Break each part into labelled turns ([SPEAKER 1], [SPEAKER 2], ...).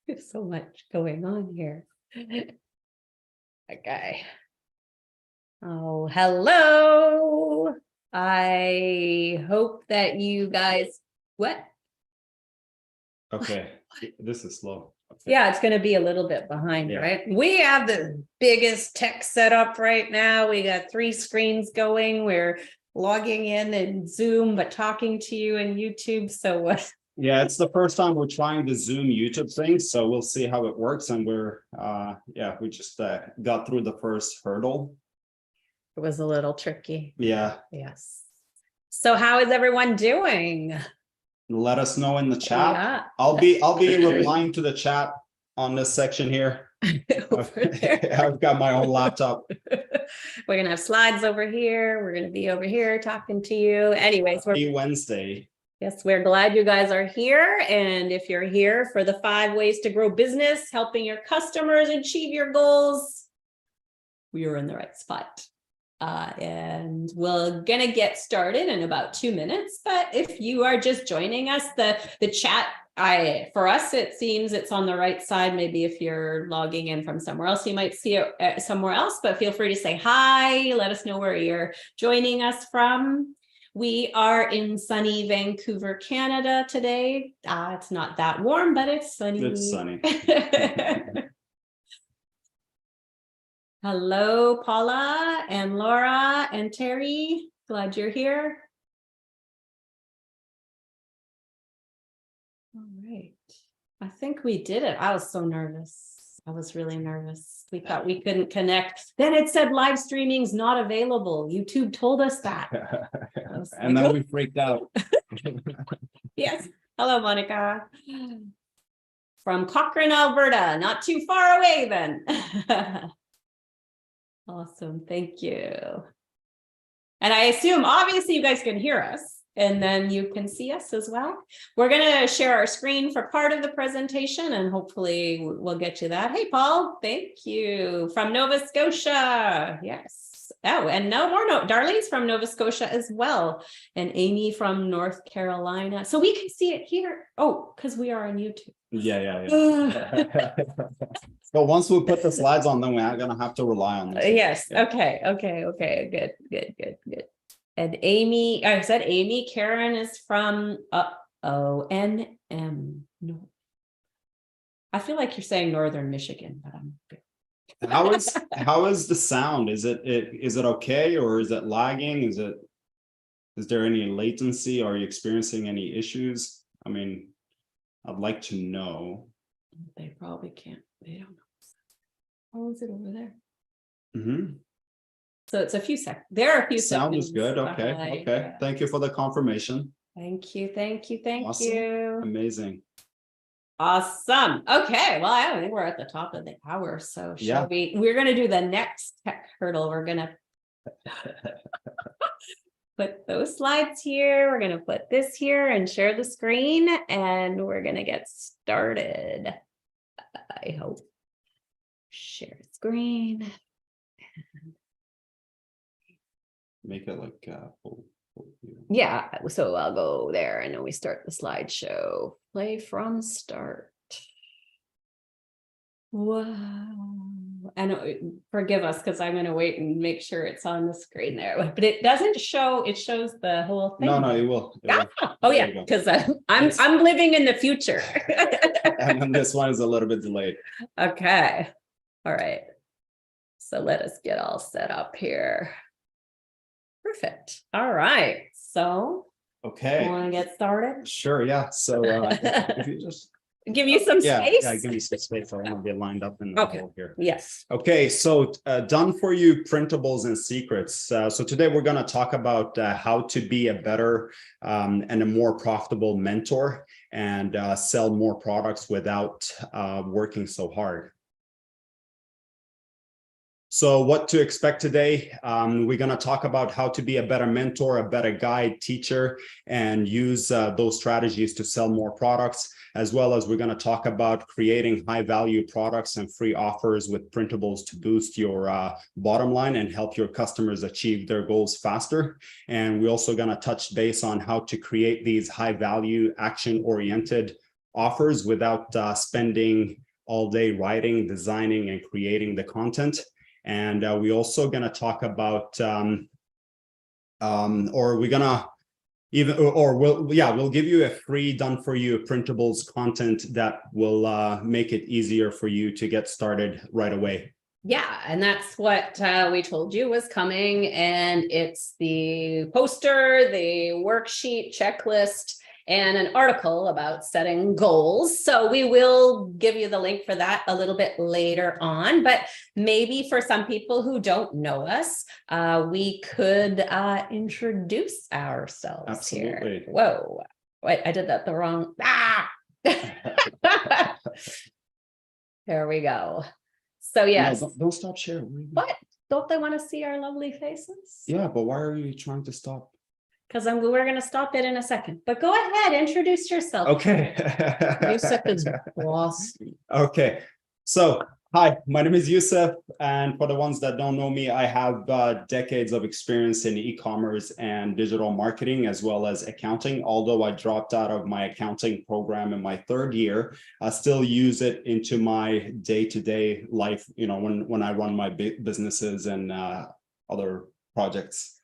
[SPEAKER 1] There's so much going on here. Okay. Oh, hello. I hope that you guys, what?
[SPEAKER 2] Okay, this is slow. Okay.
[SPEAKER 1] Yeah, it's going to be a little bit behind,
[SPEAKER 2] Yeah.
[SPEAKER 1] right? We have the biggest tech setup right now. We got 3 screens going. We're logging in Zoom, but talking to you in YouTube. So
[SPEAKER 2] Yeah, it's the first time we're trying the Zoom YouTube thing, so we'll see how it works. And we're, we just got through the first hurdle.
[SPEAKER 1] it was a little tricky.
[SPEAKER 2] Yeah.
[SPEAKER 1] Yes. So how is everyone doing?
[SPEAKER 2] Let us know in the chat.
[SPEAKER 1] Yeah.
[SPEAKER 2] I'll be replying to the chat on this section here. I've got my own laptop.
[SPEAKER 1] We're gonna have slides over here. We're gonna be over here talking to you. Anyways,
[SPEAKER 2] Wednesday.
[SPEAKER 1] Yes, we're glad you guys are here. And if you're here for the 5 ways to grow business, helping your customers achieve your goals, we are in the right spot. And we're gonna get started in about 2 minutes. But if you are just joining us, the chat, for us, it seems it's on the right side. Maybe if you're logging in from somewhere else, you might see it somewhere else, but feel free to say hi. Let us know where you're joining us from. We are in sunny Vancouver, Canada today. It's not that warm, but it's sunny.
[SPEAKER 2] It's sunny.
[SPEAKER 1] Hello, Paula and Laura and Terry. Glad you're here. All right. I think we did it. I was so nervous. I was really nervous. We thought we couldn't connect. Then it said live streaming is not available. YouTube told us that.
[SPEAKER 2] And then we freaked out.
[SPEAKER 1] Yes. Hello, Monica. From Cochrane, Alberta. Not too far away then. Awesome. Thank you. And I assume, obviously, you guys can hear us. And then you can see us as well. We're going to share our screen for part of the presentation, and hopefully we'll get you that. Hey, Paul, thank you. From Nova Scotia. Yes. Oh, and no more. Darlene's from Nova Scotia as well. And Amy from North Carolina. So we can see it here. Oh, because we are on YouTube.
[SPEAKER 2] Yeah. So once we put the slides on, then we're going to have to rely on this.
[SPEAKER 1] Yes.
[SPEAKER 2] Yeah.
[SPEAKER 1] Okay. Good. And Amy, I said Amy. Karen is from NM. No, I feel like you're saying Northern Michigan, but I'm good.
[SPEAKER 2] How is the sound? Is it okay, or is it lagging? Is there any latency? Are you experiencing any issues? I mean, I'd like to know.
[SPEAKER 1] They probably can't. They don't know. How is it over there?
[SPEAKER 2] Mm-hmm.
[SPEAKER 1] So it's a few seconds. There are a few
[SPEAKER 2] Sound
[SPEAKER 1] seconds.
[SPEAKER 2] is good. Okay.
[SPEAKER 1] Yeah.
[SPEAKER 2] Thank you for the confirmation.
[SPEAKER 1] Thank you.
[SPEAKER 2] Awesome.
[SPEAKER 1] You.
[SPEAKER 2] Amazing.
[SPEAKER 1] Awesome. Okay. Well, I don't think we're at the top of the hour. So shall we? We're going to do the next tech hurdle. We're going to put those slides here. We're going to put this here and share the screen, and we're going to get started. I hope. Share screen.
[SPEAKER 2] Make it like
[SPEAKER 1] yeah, so I'll go there and then we start the slideshow. Play from start. Wow. And forgive us because I'm going to wait and make sure it's on the screen there, but it doesn't show. It shows the whole thing.
[SPEAKER 2] No, it will.
[SPEAKER 1] Oh yeah, because I'm living in the future.
[SPEAKER 2] And then this one is a little bit delayed.
[SPEAKER 1] Okay. All right. So let us get all set up here. Perfect. All right. So,
[SPEAKER 2] okay.
[SPEAKER 1] Want to get started?
[SPEAKER 2] Sure. Yeah. So if you just
[SPEAKER 1] give you some space.
[SPEAKER 2] Yeah, give me some space. I want to be lined up in the hole here.
[SPEAKER 1] Yes.
[SPEAKER 2] Okay. So done for you, printables and secrets. So today we're going to talk about how to be a better and a more profitable mentor and sell more products without working so hard. So what to expect today? We're going to talk about how to be a better mentor, a better guide, teacher, and use those strategies to sell more products, as well as we're going to talk about creating high value products and free offers with printables to boost your bottom line and help your customers achieve their goals faster. And we're also going to touch base on how to create these high value, action oriented offers without spending all day writing, designing, and creating the content. And we're also going to talk about, we'll give you a free done for you printables content that will make it easier for you to get started right away.
[SPEAKER 1] Yeah, and that's what we told you was coming, and it's the poster, the worksheet, checklist, and an article about setting goals. So we will give you the link for that a little bit later on, but maybe for some people who don't know us, we could introduce ourselves.
[SPEAKER 2] Absolutely.
[SPEAKER 1] Here. Whoa, wait, I did that the wrong. There we go. So yes.
[SPEAKER 2] No, don't stop sharing.
[SPEAKER 1] What? Don't they want to see our lovely faces?
[SPEAKER 2] Yeah, but why are you trying to stop?
[SPEAKER 1] Because we're going to stop it in a second. But go ahead, introduce yourself.
[SPEAKER 2] Okay.
[SPEAKER 1] Yusef is boss.
[SPEAKER 2] Okay. So, hi, my name is Yusef. And for the ones that don't know me, I have decades of experience in e-commerce and digital marketing, as well as accounting. Although I dropped out of my accounting program in my third year, I still use it into my day-to-day life, when I run my businesses and other projects.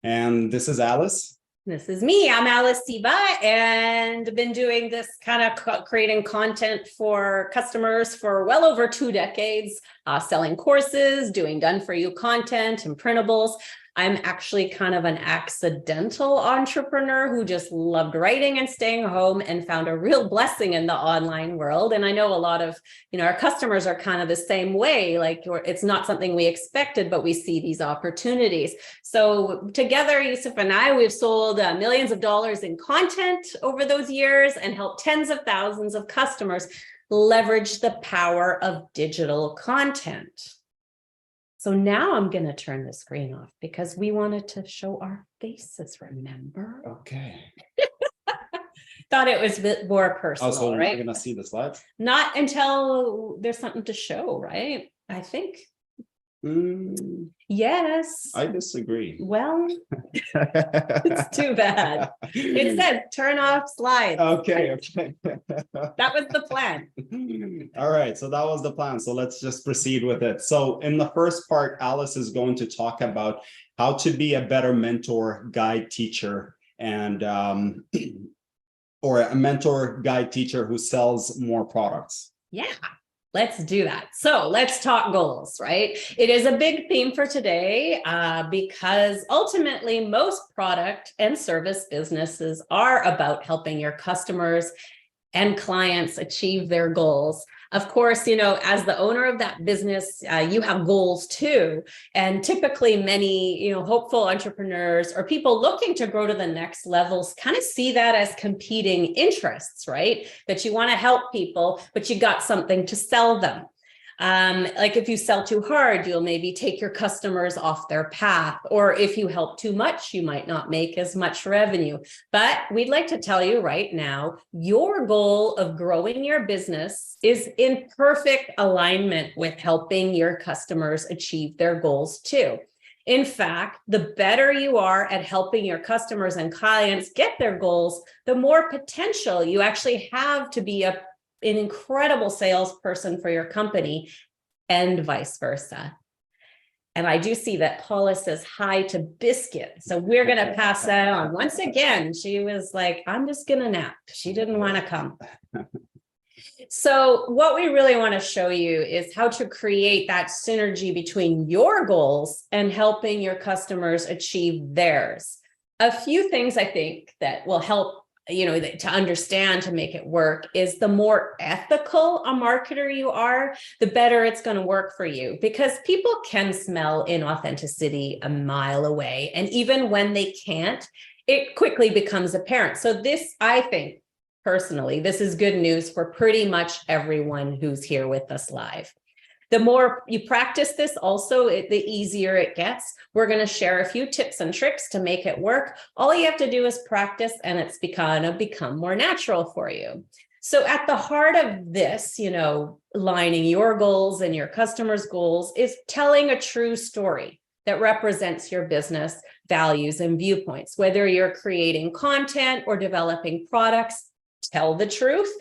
[SPEAKER 2] And this is Alice.
[SPEAKER 1] This is me. I'm Alice Seba, and been doing this kind of creating content for customers for well over 2 decades, selling courses, doing done-for-you content and printables. I'm actually kind of an accidental entrepreneur who just loved writing and staying home and found a real blessing in the online world. And I know a lot of, our customers are kind of the same way, like it's not something we expected, but we see these opportunities. So together, Yusef and I, we've sold millions of dollars in content over those years and helped tens of thousands of customers leverage the power of digital content. So now I'm going to turn the screen off because we wanted to show our faces, remember?
[SPEAKER 2] Okay.
[SPEAKER 1] Thought it was a bit more personal,
[SPEAKER 2] so
[SPEAKER 1] right?
[SPEAKER 2] We're going to see the slides?
[SPEAKER 1] Not until there's something to show, right? I think. Yes.
[SPEAKER 2] I disagree.
[SPEAKER 1] Well, it's too bad. It said turn off slides.
[SPEAKER 2] Okay.
[SPEAKER 1] That was the plan.
[SPEAKER 2] All right, so that was the plan. So let's just proceed with it. So in the first part, Alice is going to talk about how to be a better mentor, guide, teacher, and or a mentor, guide, teacher who sells more products.
[SPEAKER 1] Yeah. Let's do that. So let's talk goals, right? It is a big theme for today because ultimately most product and service businesses are about helping your customers and clients achieve their goals. Of course, as the owner of that business, you have goals too. And typically many, hopeful entrepreneurs or people looking to grow to the next levels kind of see that as competing interests, right? That you want to help people, but you got something to sell them. Like if you sell too hard, you'll maybe take your customers off their path. Or if you help too much, you might not make as much revenue. But we'd like to tell you right now, your goal of growing your business is in perfect alignment with helping your customers achieve their goals too. In fact, the better you are at helping your customers and clients get their goals, the more potential you actually have to be an incredible salesperson for your company and vice versa. And I do see that Paula says hi to Biscuit. So we're going to pass that on. Once again, she was like, I'm just going to nap. She didn't want to come. So what we really want to show you is how to create that synergy between your goals and helping your customers achieve theirs. A few things I think that will help to understand, to make it work, is the more ethical a marketer you are, the better it's going to work for you, because people can smell inauthenticity a mile away. And even when they can't, it quickly becomes apparent. So this, I think, personally, this is good news for pretty much everyone who's here with us live. The more you practice this also, the easier it gets. We're going to share a few tips and tricks to make it work. All you have to do is practice, and it's become more natural for you. So at the heart of this, lining your goals and your customers' goals is telling a true story that represents your business values and viewpoints. Whether you're creating content or developing products, tell the truth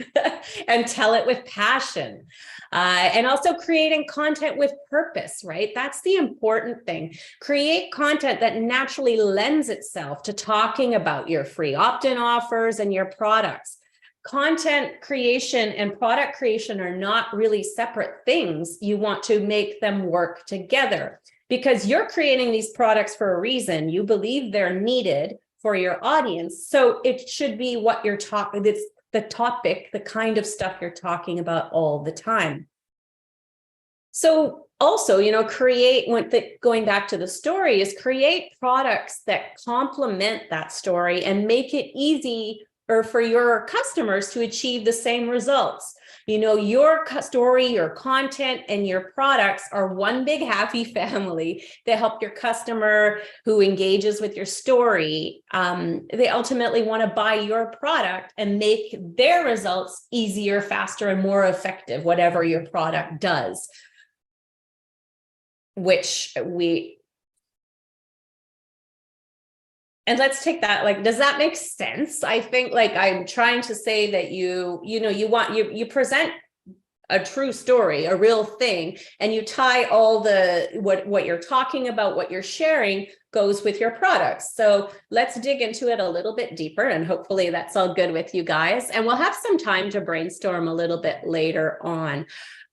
[SPEAKER 1] and tell it with passion. And also creating content with purpose, right? That's the important thing. Create content that naturally lends itself to talking about your free opt-in offers and your products. Content creation and product creation are not really separate things. You want to make them work together because you're creating these products for a reason. You believe they're needed for your audience. So it should be what you're talking, it's the topic, the kind of stuff you're talking about all the time. So also, going back to the story is create products that complement that story and make it easy for your customers to achieve the same results. Your story, your content, and your products are one big happy family that help your customer who engages with your story. They ultimately want to buy your product and make their results easier, faster, and more effective, whatever your product does. And let's take that, does that make sense? I think I'm trying to say that you present a true story, a real thing, and you tie all what you're talking about, what you're sharing goes with your products. So let's dig into it a little bit deeper, and hopefully that's all good with you guys. And we'll have some time to brainstorm a little bit later on.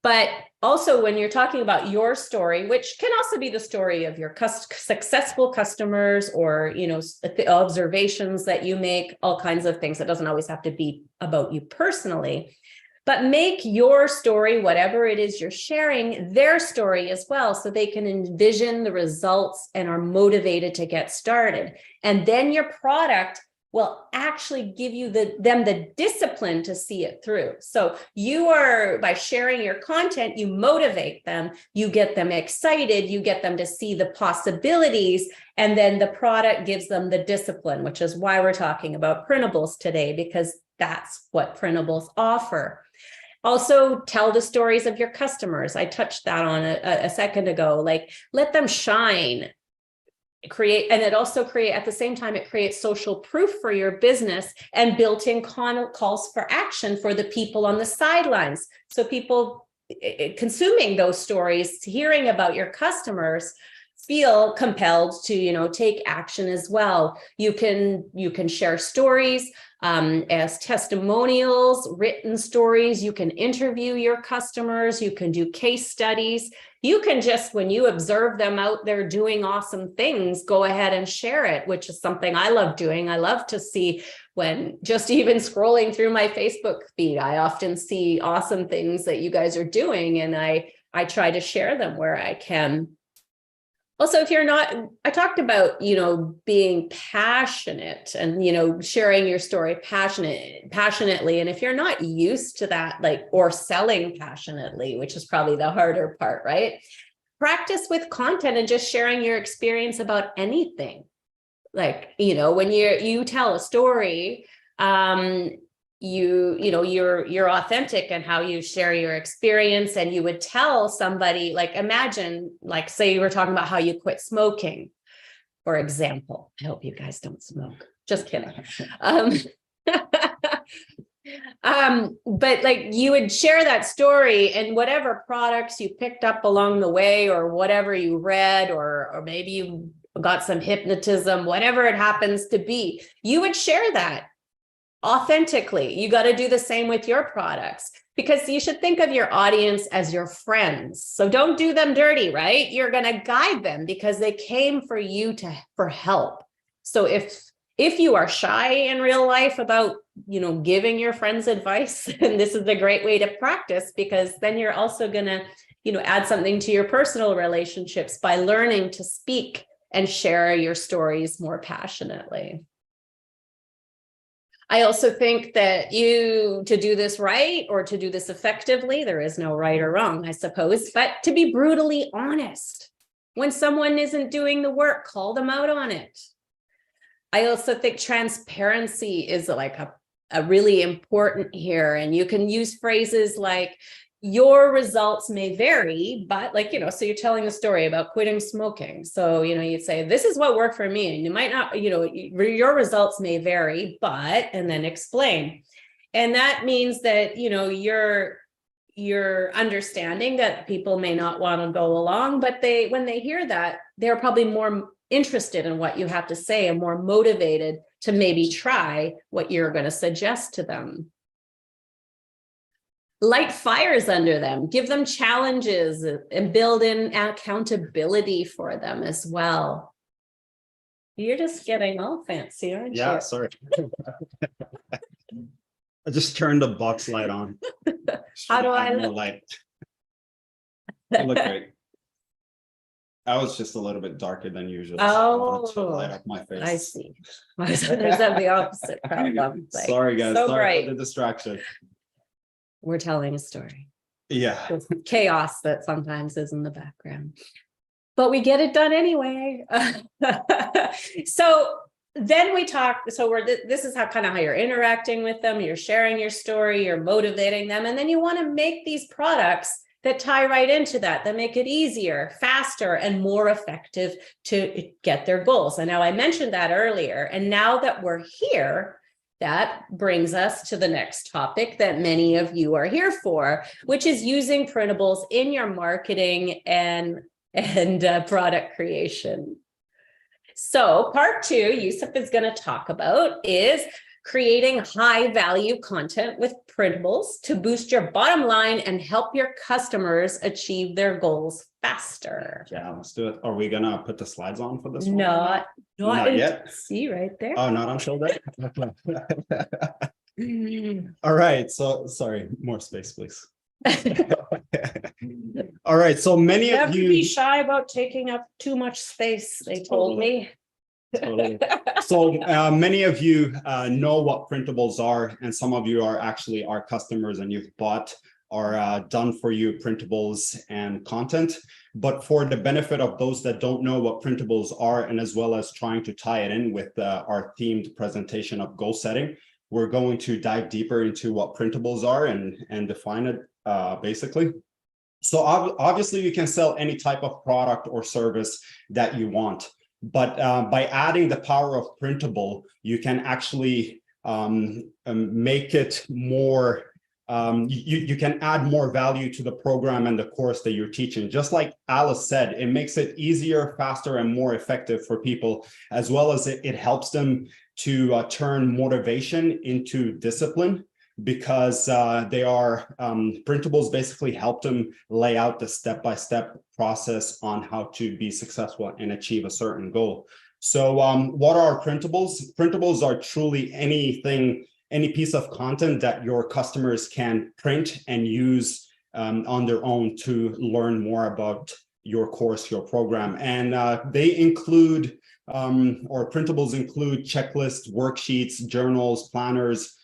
[SPEAKER 1] But also when you're talking about your story, which can also be the story of your successful customers or, the observations that you make, all kinds of things. It doesn't always have to be about you personally, but make your story, whatever it is you're sharing, their story as well, so they can envision the results and are motivated to get started. And then your product will actually give you them the discipline to see it through. So by sharing your content, you motivate them, you get them excited, you get them to see the possibilities, and then the product gives them the discipline, which is why we're talking about printables today, because that's what printables offer. Also, tell the stories of your customers. I touched that on a second ago, let them shine. And it also at the same time, it creates social proof for your business and built-in calls for action for the people on the sidelines. So people consuming those stories, hearing about your customers, feel compelled to, take action as well. You can share stories as testimonials, written stories. You can interview your customers. You can do case studies. You can just, when you observe them out there doing awesome things, go ahead and share it, which is something I love doing. I love to see when just even scrolling through my Facebook feed, I often see awesome things that you guys are doing, and I try to share them where I can. Also, if you're not, I talked about, being passionate and, sharing your story passionately. And if you're not used to that, or selling passionately, which is probably the harder part, right? Practice with content and just sharing your experience about anything. When you tell a story, you're authentic in how you share your experience, and you would tell somebody, imagine, say you were talking about how you quit smoking, for example. I hope you guys don't smoke. Just kidding. But you would share that story, and whatever products you picked up along the way, or whatever you read, or maybe you got some hypnotism, whatever it happens to be, you would share that authentically. You got to do the same with your products, because you should think of your audience as your friends. So don't do them dirty, right? You're going to guide them because they came for you for help. So if you are shy in real life about, giving your friends advice, then this is a great way to practice, because then you're also going to, add something to your personal relationships by learning to speak and share your stories more passionately. I also think that to do this right, or to do this effectively, there is no right or wrong, I suppose, but to be brutally honest. When someone isn't doing the work, call them out on it. I also think transparency is a really important here. And you can use phrases like, your results may vary, but so you're telling a story about quitting smoking. So, you'd say, this is what worked for me. And you might not, your results may vary, but, and then explain. And that means that, you're understanding that people may not want to go along, but when they hear that, they're probably more interested in what you have to say and more motivated to maybe try what you're going to suggest to them. Light fires under them, give them challenges and build in accountability for them as well. You're just getting all fancy, aren't you?
[SPEAKER 2] Yeah, sorry. I just turned the box light on.
[SPEAKER 1] How do I
[SPEAKER 2] Add more
[SPEAKER 1] look?
[SPEAKER 2] light. You look great. I was just a little bit darker than usual. So I wanted to light up my face.
[SPEAKER 1] I see. I was the opposite problem. Like,
[SPEAKER 2] sorry, guys.
[SPEAKER 1] so
[SPEAKER 2] Sorry
[SPEAKER 1] bright.
[SPEAKER 2] for the distraction.
[SPEAKER 1] We're telling a story.
[SPEAKER 2] Yeah.
[SPEAKER 1] With chaos that sometimes is in the background. But we get it done anyway. So then we talk, this is how you're interacting with them, you're sharing your story, you're motivating them, and then you want to make these products that tie right into that make it easier, faster, and more effective to get their goals. And now I mentioned that earlier, and now that we're here, that brings us to the next topic that many of you are here for, which is using printables in your marketing and product creation. So part 2, Yusef is going to talk about is creating high value content with printables to boost your bottom line and help your customers achieve their goals faster.
[SPEAKER 2] Yeah, let's do it. Are we gonna put the slides on for this one?
[SPEAKER 1] Not
[SPEAKER 2] Yet.
[SPEAKER 1] See right there.
[SPEAKER 2] Oh, not until then. All right. So sorry, more space, please. All right. So many
[SPEAKER 1] You
[SPEAKER 2] of
[SPEAKER 1] have to
[SPEAKER 2] you
[SPEAKER 1] be shy about taking up too much space, they told me.
[SPEAKER 2] Totally. So many of you know what printables are, and some of you are actually our customers and you've bought our done for you printables and content. But for the benefit of those that don't know what printables are, and as well as trying to tie it in with our themed presentation of goal setting, we're going to dive deeper into what printables are and define it basically. So obviously you can sell any type of product or service that you want. But by adding the power of printable, you can actually make it more, you can add more value to the program and the course that you're teaching. Just like Alice said, it makes it easier, faster, and more effective for people, as well as it helps them to turn motivation into discipline, because they are printables basically help them lay out the step-by-step process on how to be successful and achieve a certain goal. So what are printables? Printables are truly anything, any piece of content that your customers can print and use on their own to learn more about your course, your program. And they include, or printables include checklists, worksheets, journals, planners,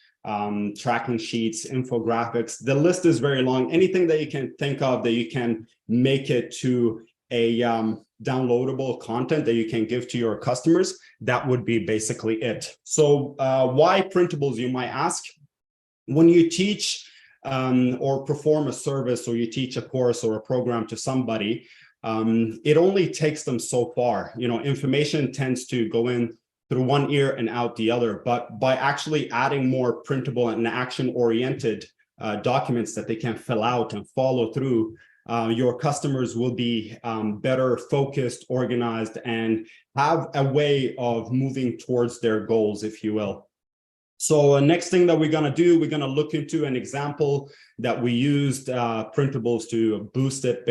[SPEAKER 2] tracking sheets, infographics. The list is very long. Anything that you can think of that you can make it to a downloadable content that you can give to your customers, that would be basically it. So why printables, you might ask? When you teach or perform a service, or you teach a course or a program to somebody, it only takes them so far. You know, information tends to go in through one ear and out the other. But by actually adding more printable and action-oriented documents that they can fill out and follow through, your customers will be better focused, organized, and have a way of moving towards their goals, if you will. So next thing that we're going to do, we're going to look into an example that we used printables to boost it,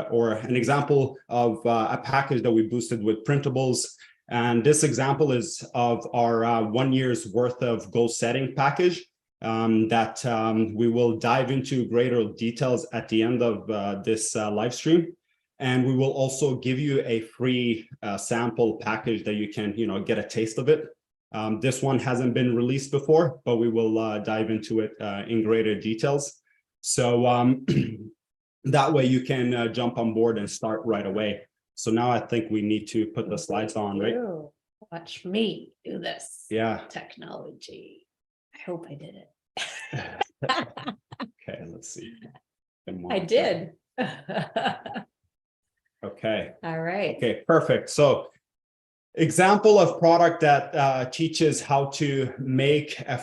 [SPEAKER 2] or an example of a package that we boosted with printables. And this example is of our 1 year's worth of goal setting package that we will dive into greater details at the end of this live stream. And we will also give you a free sample package that you can, get a taste of it. This one hasn't been released before, but we will dive into it in greater details. So that way you can jump on board and start right away. So now I think we need to put the slides on, right?
[SPEAKER 1] Watch me do this.
[SPEAKER 2] Yeah.
[SPEAKER 1] Technology. I hope I did it.
[SPEAKER 2] Okay, let's see.
[SPEAKER 1] I did.
[SPEAKER 2] Okay.
[SPEAKER 1] All right.
[SPEAKER 2] Okay, perfect. So example of product that teaches how to make a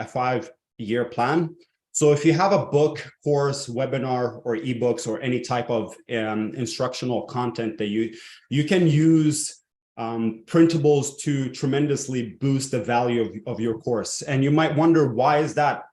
[SPEAKER 2] 5-year plan. So if you have a book, course, webinar, or ebooks, or any type of instructional content that you can use printables to tremendously boost the value of your course. And you might wonder, why is that?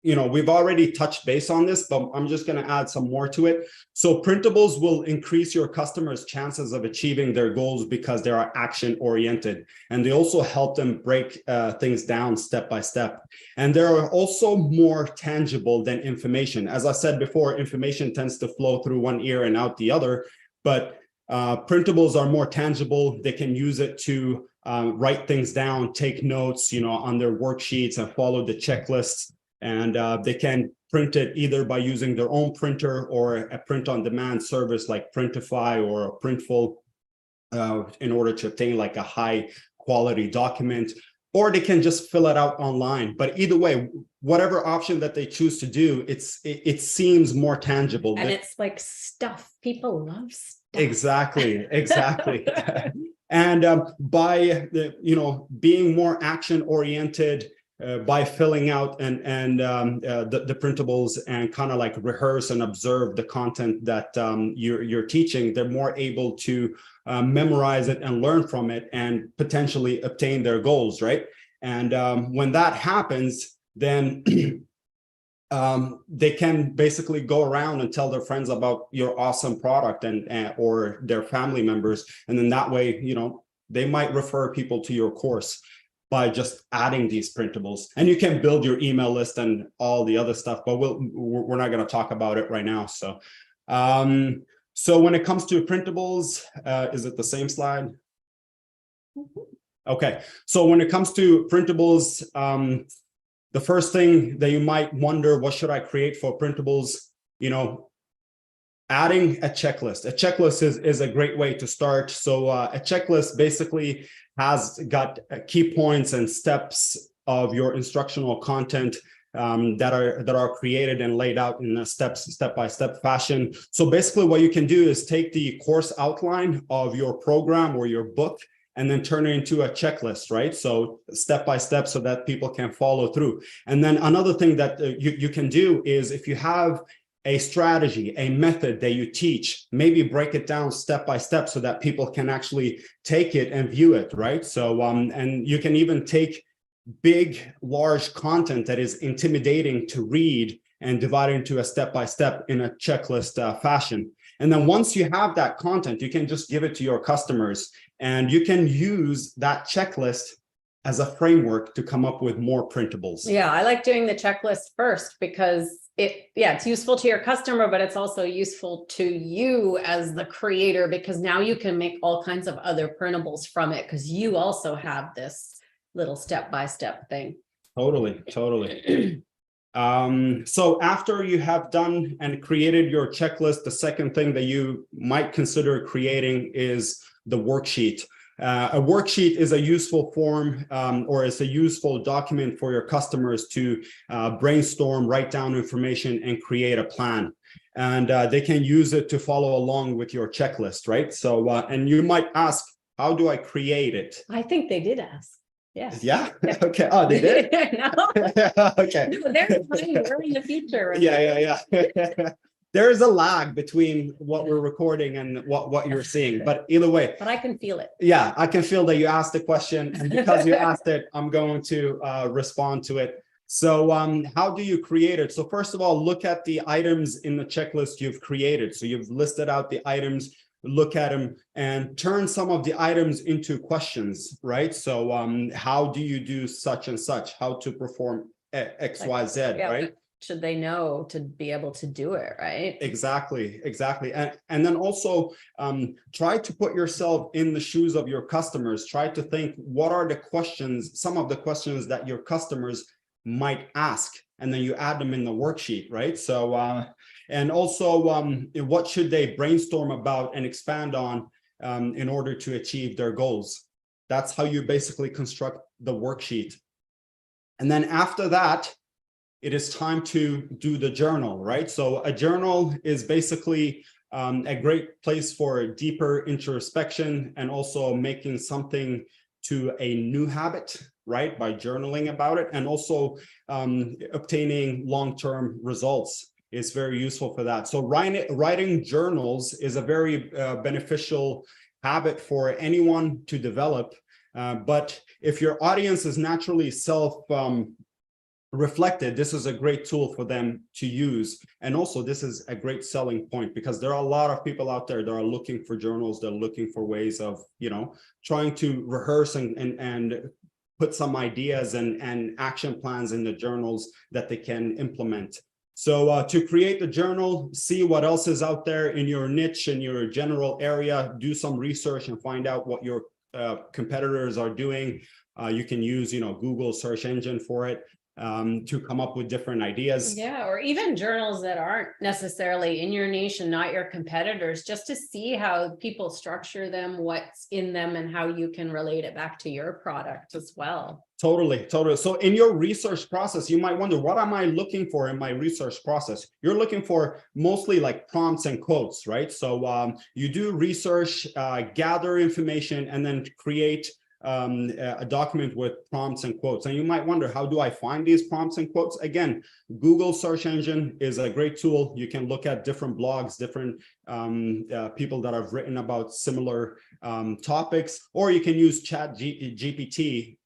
[SPEAKER 2] You know, we've already touched base on this, but I'm just going to add some more to it. So printables will increase your customers' chances of achieving their goals because they are action oriented, and they also help them break things down step by step. And they are also more tangible than information. As I said before, information tends to flow through one ear and out the other, but printables are more tangible. They can use it to write things down, take notes, you know, on their worksheets, and follow the checklists. And they can print it either by using their own printer or a print-on-demand service like Printify or Printful in order to obtain like a high-quality document, or they can just fill it out online. But either way, whatever option that they choose to do, it seems more tangible.
[SPEAKER 1] And it's like stuff. People love stuff.
[SPEAKER 2] Exactly. And by being more action-oriented, by filling out the printables and kind of like rehearse and observe the content that you're teaching, they're more able to memorize it and learn from it and potentially obtain their goals, right? And when that happens, then they can basically go around and tell their friends about your awesome product and or their family members, and then that way, you know, they might refer people to your course by just adding these printables. And you can build your email list and all the other stuff, but we're not going to talk about it right now. So so when it comes to printables, is it the same slide? Okay, so when it comes to printables, the first thing that you might wonder, what should I create for printables? You know, adding a checklist. A checklist is a great way to start. So a checklist basically has got key points and steps of your instructional content that are created and laid out in a step-by-step fashion. So basically what you can do is take the course outline of your program or your book and then turn it into a checklist, right? So step by step so that people can follow through. And then another thing that you can do is, if you have a strategy, a method that you teach, maybe break it down step by step so that people can actually take it and view it, right? So, and you can even take big, large content that is intimidating to read and divide it into a step by step in a checklist fashion. And then once you have that content, you can just give it to your customers, and you can use that checklist as a framework to come up with more printables.
[SPEAKER 1] Yeah, I like doing the checklist first because it's useful to your customer, but it's also useful to you as the creator, because now you can make all kinds of other printables from it because you also have this little step-by-step thing.
[SPEAKER 2] Totally. So after you have done and created your checklist, the second thing that you might consider creating is the worksheet. A worksheet is a useful form or it's a useful document for your customers to brainstorm, write down information, and create a plan. And they can use it to follow along with your checklist, right? So, and you might ask, how do I create it?
[SPEAKER 1] I think they did ask. Yes.
[SPEAKER 2] Yeah. Okay. Oh, they did?
[SPEAKER 1] No.
[SPEAKER 2] Okay.
[SPEAKER 1] No, they're playing. We're in the future. Right?
[SPEAKER 2] Yeah. There is a lag between what we're recording and what you're seeing, but either way.
[SPEAKER 1] But I can feel it.
[SPEAKER 2] Yeah, I can feel that you asked the question, and because you asked it, I'm going to respond to it. So how do you create it? So first of all, look at the items in the checklist you've created. So you've listed out the items, look at them and turn some of the items into questions, right? So how do you do such and such? How to perform X, Y, Z, right?
[SPEAKER 1] Should they know to be able to do it, right?
[SPEAKER 2] Exactly. And then also try to put yourself in the shoes of your customers. Try to think, what are the questions, some of the questions that your customers might ask, and then you add them in the worksheet, right? So, and also what should they brainstorm about and expand on in order to achieve their goals? That's how you basically construct the worksheet. And then after that, it is time to do the journal, right? So a journal is basically a great place for deeper introspection and also making something to a new habit, right? By journaling about it, and also obtaining long-term results is very useful for that. So writing journals is a very beneficial habit for anyone to develop. But if your audience is naturally reflected, this is a great tool for them to use. And also this is a great selling point because there are a lot of people out there that are looking for journals. They're looking for ways of, trying to rehearse and put some ideas and action plans in the journals that they can implement. So to create the journal, see what else is out there in your niche, in your general area, do some research and find out what your competitors are doing. You can use, Google search engine for it. To come up with different ideas.
[SPEAKER 1] Yeah, or even journals that aren't necessarily in your niche and not your competitors, just to see how people structure them, what's in them, and how you can relate it back to your product as well.
[SPEAKER 2] Totally. So in your research process, you might wonder, what am I looking for in my research process? You're looking for mostly like prompts and quotes, right? So you do research, gather information, and then create a document with prompts and quotes. And you might wonder, how do I find these prompts and quotes? Again, Google search engine is a great tool. You can look at different blogs, different people that have written about similar topics, or you can use GPT,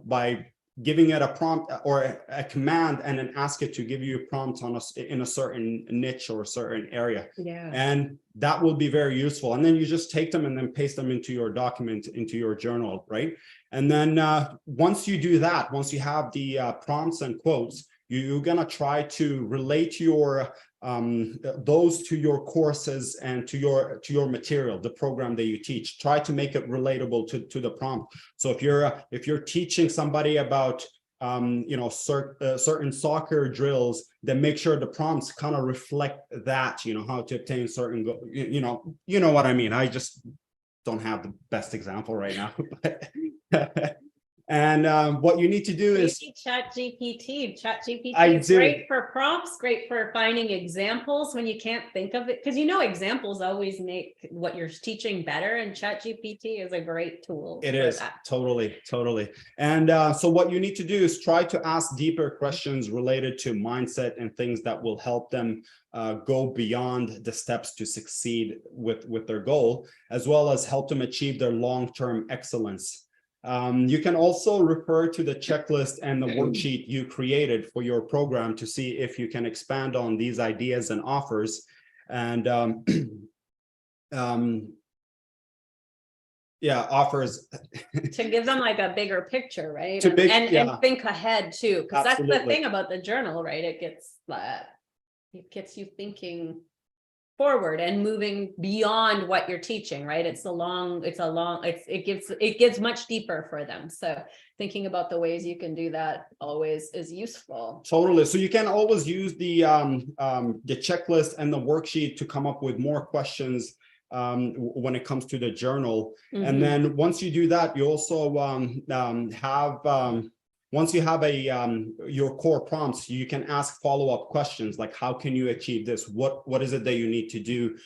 [SPEAKER 2] by giving it a prompt or a command and then ask it to give you a prompt in a certain niche or a certain area.
[SPEAKER 1] Yeah.
[SPEAKER 2] And that will be very useful. And then you just take them and then paste them into your document, into your journal, right? And then once you do that, once you have the prompts and quotes, you're gonna try to relate your those to your courses and to your material, the program that you teach. Try to make it relatable to the prompt. So if you're teaching somebody about certain soccer drills, then make sure the prompts kind of reflect that, how to obtain certain you know what I mean. I just don't have the best example right now. And what you need to do is
[SPEAKER 1] ChatGPT
[SPEAKER 2] I
[SPEAKER 1] is
[SPEAKER 2] do.
[SPEAKER 1] great for prompts, great for finding examples when you can't think of it, because examples always make what you're teaching better, and ChatGPT is a great tool.
[SPEAKER 2] It is that. Totally. And so what you need to do is try to ask deeper questions related to mindset and things that will help them go beyond the steps to succeed with their goal, as well as help them achieve their long-term excellence. You can also refer to the checklist and the worksheet you created for your program to see if you can expand on these ideas and offers. And offers
[SPEAKER 1] to give them like a bigger picture, right?
[SPEAKER 2] And
[SPEAKER 1] think ahead too, because that's the
[SPEAKER 2] Absolutely.
[SPEAKER 1] thing about the journal, right? It gets you thinking forward and moving beyond what you're teaching, right? It gets much deeper for them. So thinking about the ways you can do that always is useful.
[SPEAKER 2] Totally. So you can always use the checklist and the worksheet to come up with more questions when it comes to the journal.
[SPEAKER 1] Mm-hmm.
[SPEAKER 2] And then once you do that, you also once you have your core prompts, you can ask follow-up questions like, how can you achieve this? What is it that you need to do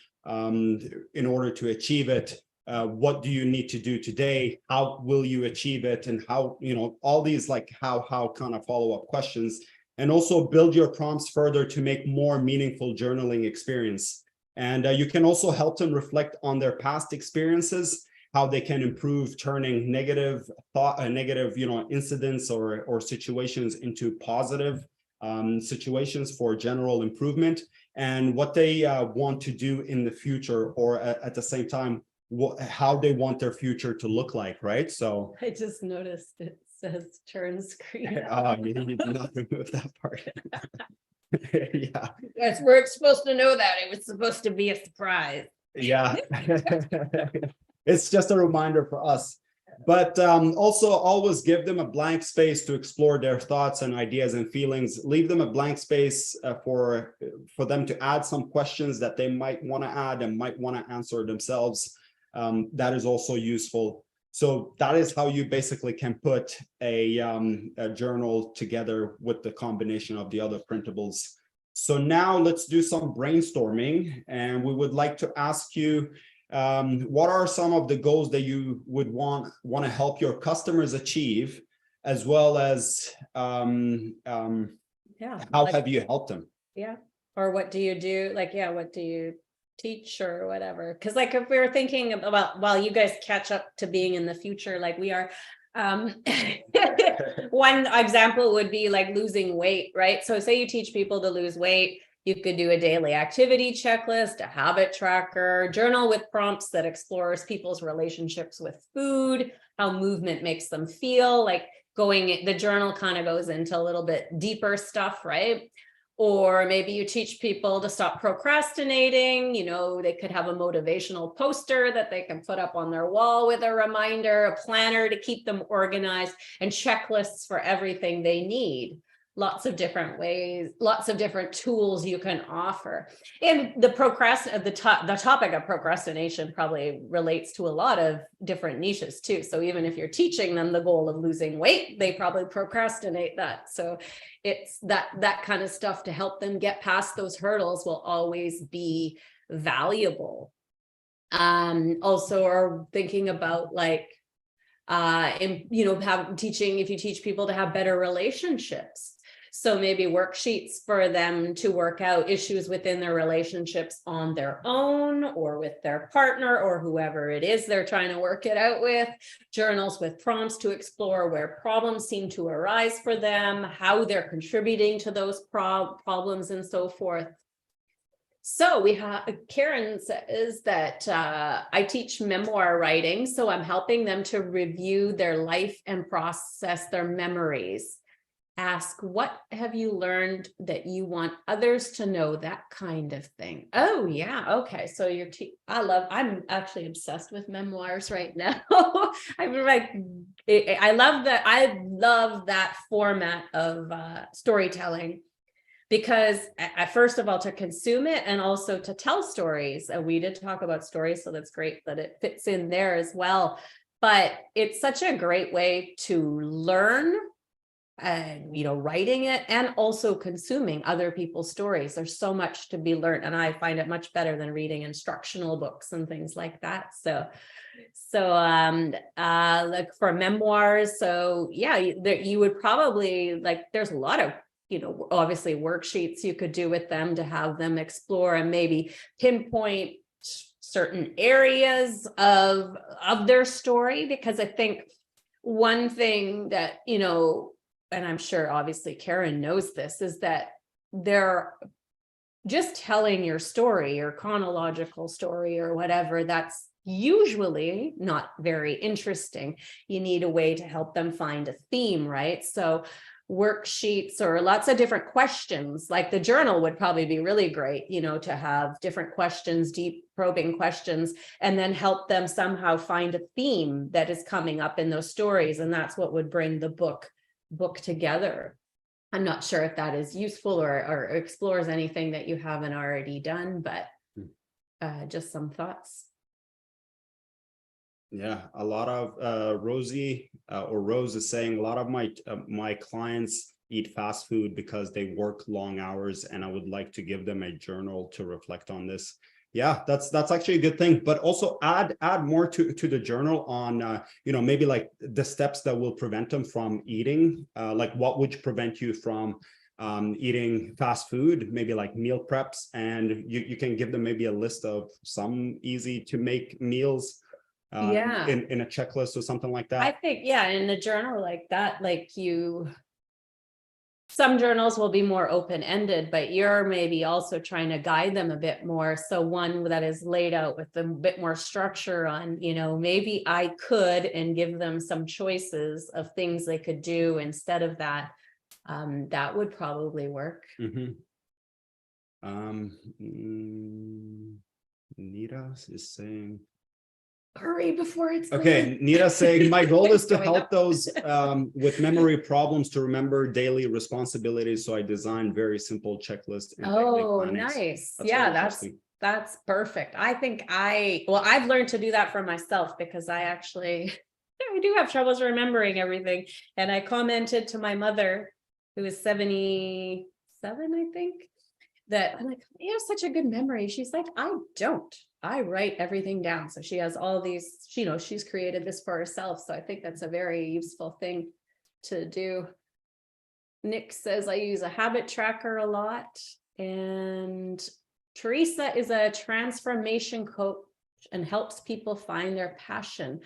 [SPEAKER 2] in order to achieve it? What do you need to do today? How will you achieve it? And how, all these like how kind of follow-up questions. And also build your prompts further to make more meaningful journaling experience. And you can also help them reflect on their past experiences, how they can improve turning negative incidents or situations into positive situations for general improvement, and what they want to do in the future, or at the same time, how they want their future to look like, right? So
[SPEAKER 1] I just noticed it says turn screen.
[SPEAKER 2] Oh, you did not remove that part. Yeah.
[SPEAKER 1] Yes, we're supposed to know that. It was supposed to be a surprise.
[SPEAKER 2] Yeah. It's just a reminder for us. But also always give them a blank space to explore their thoughts and ideas and feelings. Leave them a blank space for them to add some questions that they might want to add and might want to answer themselves. That is also useful. So that is how you basically can put a journal together with the combination of the other printables. So now let's do some brainstorming, and we would like to ask you, what are some of the goals that you would want to help your customers achieve, as well as how have you helped them?
[SPEAKER 1] Yeah. Or what do you do? Like, yeah, what do you teach or whatever? Because like if we were thinking about, while you guys catch up to being in the future, like we are, one example would be like losing weight, right? So say you teach people to lose weight, you could do a daily activity checklist, a habit tracker, journal with prompts that explores people's relationships with food, how movement makes them feel, like the journal kind of goes into a little bit deeper stuff, right? Or maybe you teach people to stop procrastinating. They could have a motivational poster that they can put up on their wall with a reminder, a planner to keep them organized, and checklists for everything they need. Lots of different ways, lots of different tools you can offer. And the topic of procrastination probably relates to a lot of different niches too. So even if you're teaching them the goal of losing weight, they probably procrastinate that. So it's that kind of stuff to help them get past those hurdles will always be valuable. Also are thinking about like, if you teach people to have better relationships. So maybe worksheets for them to work out issues within their relationships on their own or with their partner or whoever it is they're trying to work it out with, journals with prompts to explore where problems seem to arise for them, how they're contributing to those problems and so forth. So we have, Karen says that I teach memoir writing, so I'm helping them to review their life and process their memories. Ask, what have you learned that you want others to know? That kind of thing. Oh yeah, okay. So I'm actually obsessed with memoirs right now. I'm like, I love that format of storytelling. Because first of all, to consume it and also to tell stories. And we did talk about stories, so that's great that it fits in there as well. But it's such a great way to learn, and writing it and also consuming other people's stories. There's so much to be learned, and I find it much better than reading instructional books and things like that. So like for memoirs, so yeah, you would probably like, there's a lot of obviously worksheets you could do with them to have them explore and maybe pinpoint certain areas of their story. Because I think one thing that, and I'm sure obviously Karen knows this, is that they're just telling your story, your chronological story or whatever, that's usually not very interesting. You need a way to help them find a theme, right? So worksheets or lots of different questions, like the journal would probably be really great, to have different questions, deep probing questions, and then help them somehow find a theme that is coming up in those stories. And that's what would bring the book together. I'm not sure if that is useful or explores anything that you haven't already done, but just some thoughts.
[SPEAKER 2] Yeah, a lot of Rosie or Rose is saying a lot of my clients eat fast food because they work long hours, and I would like to give them a journal to reflect on this. Yeah, that's actually a good thing, but also add more to the journal on maybe like the steps that will prevent them from eating, like what would prevent you from eating fast food, maybe like meal preps, and you can give them maybe a list of some easy to make meals in a checklist or something like that.
[SPEAKER 1] I think, yeah, in a journal like that, some journals will be more open-ended, but you're maybe also trying to guide them a bit more. So one that is laid out with a bit more structure on, maybe I could, and give them some choices of things they could do instead of that. That would probably work.
[SPEAKER 2] Mm-hmm. Nita is saying,
[SPEAKER 1] hurry before it's
[SPEAKER 2] okay. Nita saying, my goal is to help those with memory problems to remember daily responsibilities. So I design very simple checklists.
[SPEAKER 1] Oh, nice. Yeah, that's perfect. I think I've learned to do that for myself, because I do have troubles remembering everything. And I commented to my mother, who is 77, I think. that I'm like, you have such a good memory. She's like, I don't. I write everything down. So she has all these, you know, she's created this for herself. So I think that's a very useful thing to do. Nick says I use a habit tracker a lot. And Teresa is a transformation coach and helps people find their passion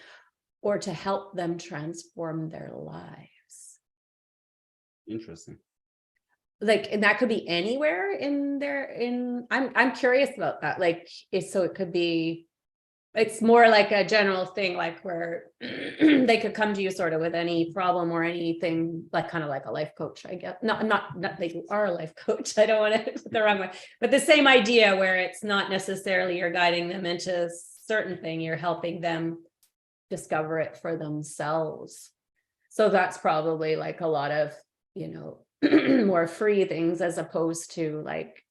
[SPEAKER 1] or to help them transform their lives.
[SPEAKER 2] Interesting.
[SPEAKER 1] Like, and that could be anywhere in there. I'm curious about that. Like, so it could be, it's more like a general thing, like where they could come to you sort of with any problem or anything, like kind of like a life coach, I guess. Not they are a life coach. I don't want to put the wrong way, but the same idea where it's not necessarily you're guiding them into a certain thing, you're helping them discover it for themselves. So that's probably like a lot of, you know, more free things, as opposed to like,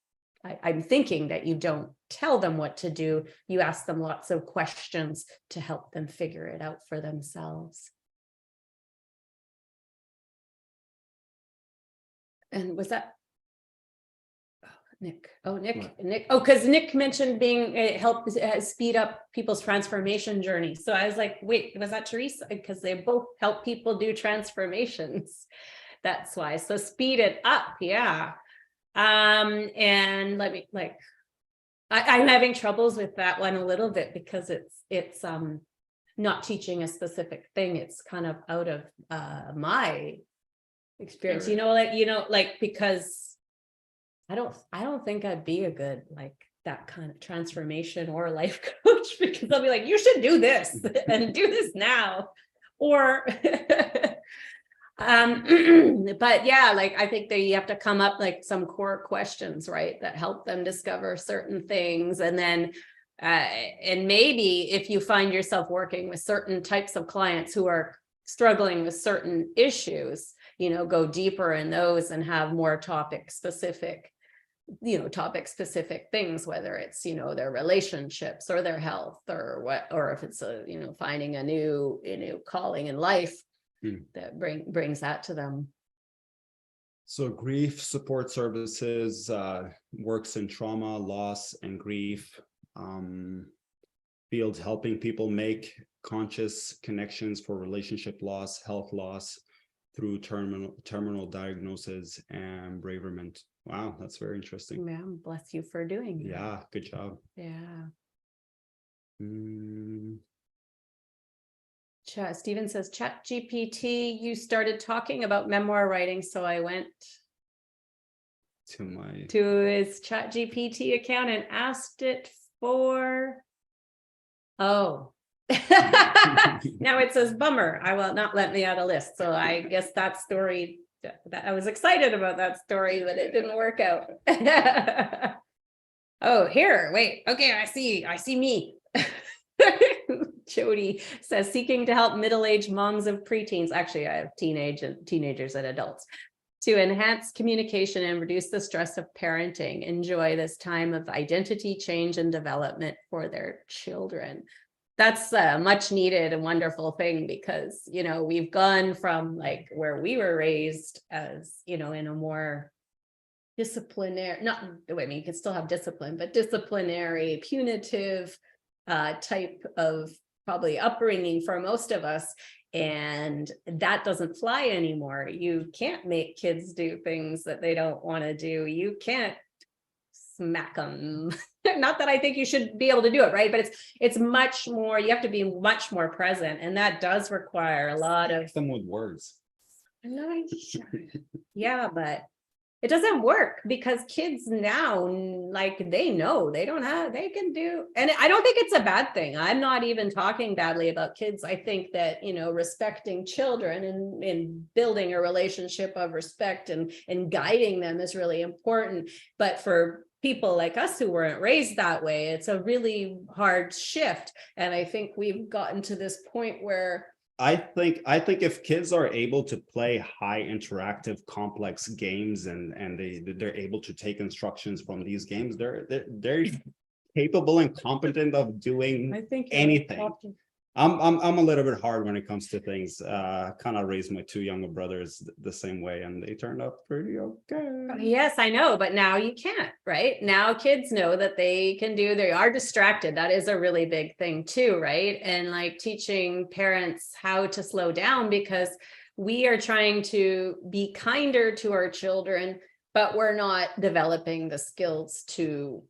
[SPEAKER 1] I'm thinking that you don't tell them what to do. You ask them lots of questions to help them figure it out for themselves. And was that Nick? Oh, Nick,
[SPEAKER 2] What?
[SPEAKER 1] Nick. Oh, because Nick mentioned being it helps speed up people's transformation journey. So I was like, wait, was that Teresa? Because they both help people do transformations. That's why. So speed it up. Yeah. And let me like, I'm having troubles with that one a little bit because it's not teaching a specific thing. It's kind of out of my experience, you know, like because I don't think I'd be a good like that kind of transformation or life coach, because I'll be like, you should do this and do this now, or but yeah, like I think that you have to come up like some core questions, right, that help them discover certain things. And then and maybe if you find yourself working with certain types of clients who are struggling with certain issues, you know, go deeper in those and have more topic specific things, whether it's, you know, their relationships or their health or what, or if it's a, you know, finding a new calling in life that brings that to them.
[SPEAKER 2] So grief support services works in trauma, loss, and grief fields, helping people make conscious connections for relationship loss, health loss through terminal diagnosis and bereavement. Wow, that's very interesting.
[SPEAKER 1] Ma'am, bless you for doing that.
[SPEAKER 2] Yeah, good job.
[SPEAKER 1] Yeah. Stephen says, Chat GPT, you started talking about memoir writing, so I went to his Chat GPT account and asked it for, oh, now it says bummer, I will not let me out a list. So I guess that story, that I was excited about that story, but it didn't work out. Oh, here, wait, okay, I see me. Jody says, seeking to help middle-aged moms of preteens. Actually, I have teenagers and adults to enhance communication and reduce the stress of parenting. Enjoy this time of identity change and development for their children. That's a much needed and wonderful thing, because, you know, we've gone from like where we were raised as, you know, in a more disciplinary, not, I mean, you can still have discipline, but disciplinary, punitive type of probably upbringing for most of us. And that doesn't fly anymore. You can't make kids do things that they don't want to do. You can't smack them. Not that I think you should be able to do it, right? But it's much more, you have to be much more present. And that does require a lot of
[SPEAKER 2] them with words.
[SPEAKER 1] Yeah, but it doesn't work, because kids now, like, they know they can do, and I don't think it's a bad thing. I'm not even talking badly about kids. I think that, you know, respecting children and building a relationship of respect and guiding them is really important. But for people like us who weren't raised that way, it's a really hard shift. And I think we've gotten to this point where
[SPEAKER 2] I think if kids are able to play high interactive complex games and they're able to take instructions from these games, they're capable and competent of doing anything. I'm a little bit hard when it comes to things. Kind of raised my two younger brothers the same way, and they turned out pretty okay.
[SPEAKER 1] Yes, I know, but now you can't, right? Now kids know that they are distracted. That is a really big thing too, right? And like teaching parents how to slow down, because we are trying to be kinder to our children, but we're not developing the skills to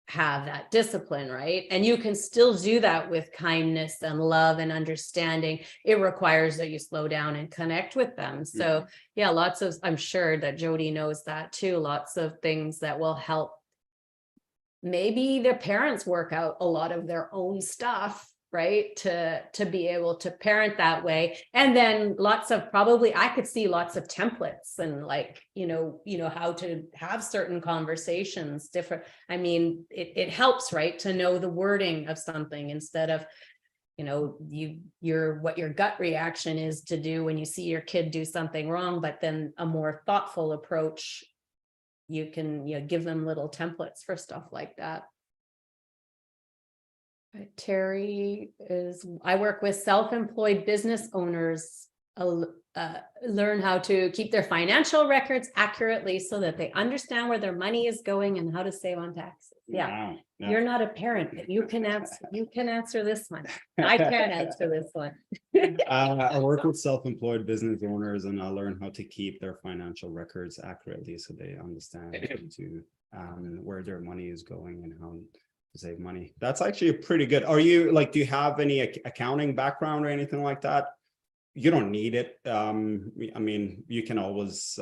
[SPEAKER 1] have that discipline, right? And you can still do that with kindness and love and understanding. It requires that you slow down and connect with them. So yeah, I'm sure that Jody knows that too, lots of things that will help. Maybe the parents work out a lot of their own stuff, right? To be able to parent that way. And then I could see lots of templates and like, how to have certain conversations different. I mean, it helps, right? To know the wording of something instead of, what your gut reaction is to do when you see your kid do something wrong, but then a more thoughtful approach, you can, give them little templates for stuff like that. Terry I work with self-employed business owners, learn how to keep their financial records accurately so that they understand where their money is going and how to save on taxes. Yeah.
[SPEAKER 2] Wow.
[SPEAKER 1] You're not a parent, but you can answer this one. I can't answer this one.
[SPEAKER 2] I work with self-employed business owners, and I learn how to keep their financial records accurately so they understand where their money is going and how to save money. That's actually pretty good. Are you do you have any accounting background or anything like that? You don't need it. I mean, you can always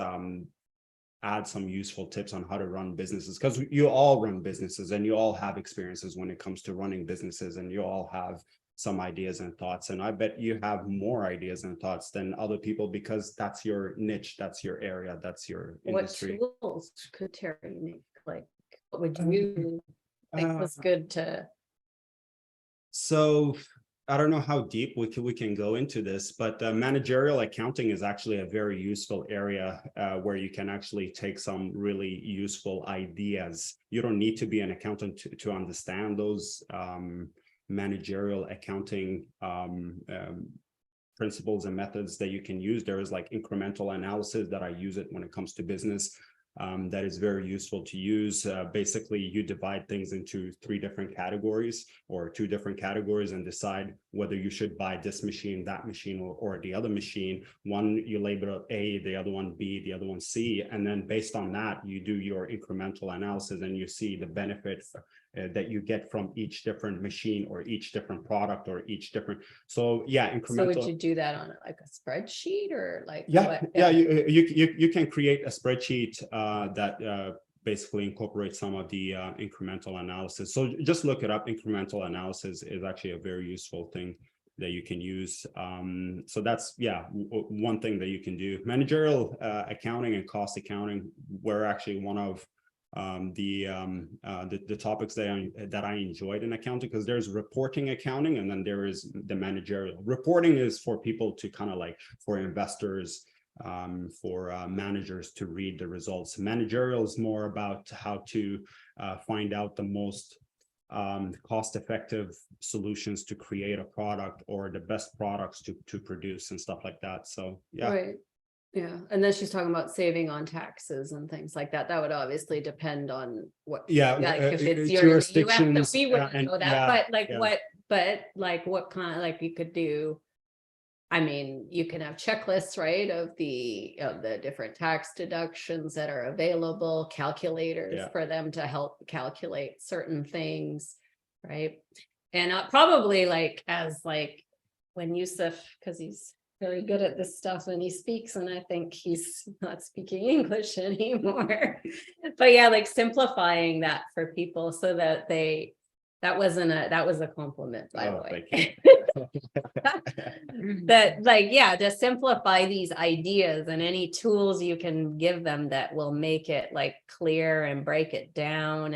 [SPEAKER 2] add some useful tips on how to run businesses, because you all run businesses and you all have experiences when it comes to running businesses, and you all have some ideas and thoughts. And I bet you have more ideas and thoughts than other people, because that's your niche, that's your area, that's your industry.
[SPEAKER 1] What tools could Terry make? Like, what would you think was good to?
[SPEAKER 2] So I don't know how deep we can go into this, but managerial accounting is actually a very useful area where you can actually take some really useful ideas. You don't need to be an accountant to understand those managerial accounting principles and methods that you can use. There is like incremental analysis that I use it when it comes to business. That is very useful to use. Basically, you divide things into 3 different categories or 2 different categories and decide whether you should buy this machine, that machine, or the other machine. One, you label A, the other one B, the other one C. And then based on that, you do your incremental analysis and you see the benefits that you get from each different machine or each different product or each different. So yeah, incremental. So
[SPEAKER 1] would you do that on like a spreadsheet or like?
[SPEAKER 2] Yeah, yeah. You can create a spreadsheet that basically incorporates some of the incremental analysis. So just look it up. Incremental analysis is actually a very useful thing that you can use. So that's one thing that you can do. Managerial accounting and cost accounting were actually one of the topics that I enjoyed in accounting, because there's reporting accounting and then there is the managerial. Reporting is for people to kind of like, for investors, for managers to read the results. Managerial is more about how to find out the most cost-effective solutions to create a product, or the best products to produce and stuff like that. So yeah.
[SPEAKER 1] Right. Yeah, and then she's talking about saving on taxes and things like that. That would obviously depend on what.
[SPEAKER 2] Yeah,
[SPEAKER 1] like if it's your
[SPEAKER 2] jurisdictions,
[SPEAKER 1] we wouldn't know that. But like what kind of, like you could do. I mean, you can have checklists, right, of the different tax deductions that are available, calculators for them to help calculate certain things, right? And probably like when Yusef, because he's very good at this stuff when he speaks, and I think he's not speaking English anymore. But yeah, like simplifying that for people so that that was a compliment, by the way. That to simplify these ideas, and any tools you can give them that will make it like clear and break it down,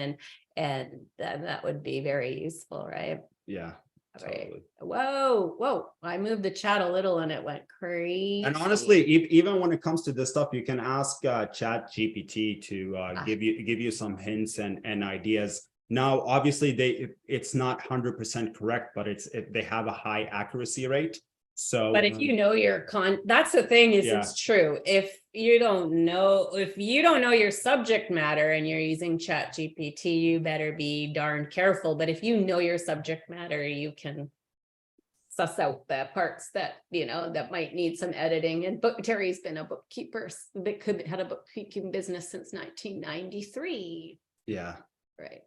[SPEAKER 1] and that would be very useful, right?
[SPEAKER 2] Yeah. Totally.
[SPEAKER 1] Whoa! I moved the chat a little and it went crazy.
[SPEAKER 2] And honestly, even when it comes to this stuff, you can ask Chat GPT to give you some hints and ideas. Now, obviously, it's not 100% correct, but they have a high accuracy rate. So,
[SPEAKER 1] but if you know that's the thing is,
[SPEAKER 2] Yeah.
[SPEAKER 1] it's true. If you don't know your subject matter and you're using Chat GPT, you better be darn careful. But if you know your subject matter, you can suss out the parts that, that might need some editing. And Terry's been a bookkeeper that had a bookkeeping business since 1993.
[SPEAKER 2] Yeah.
[SPEAKER 1] Right.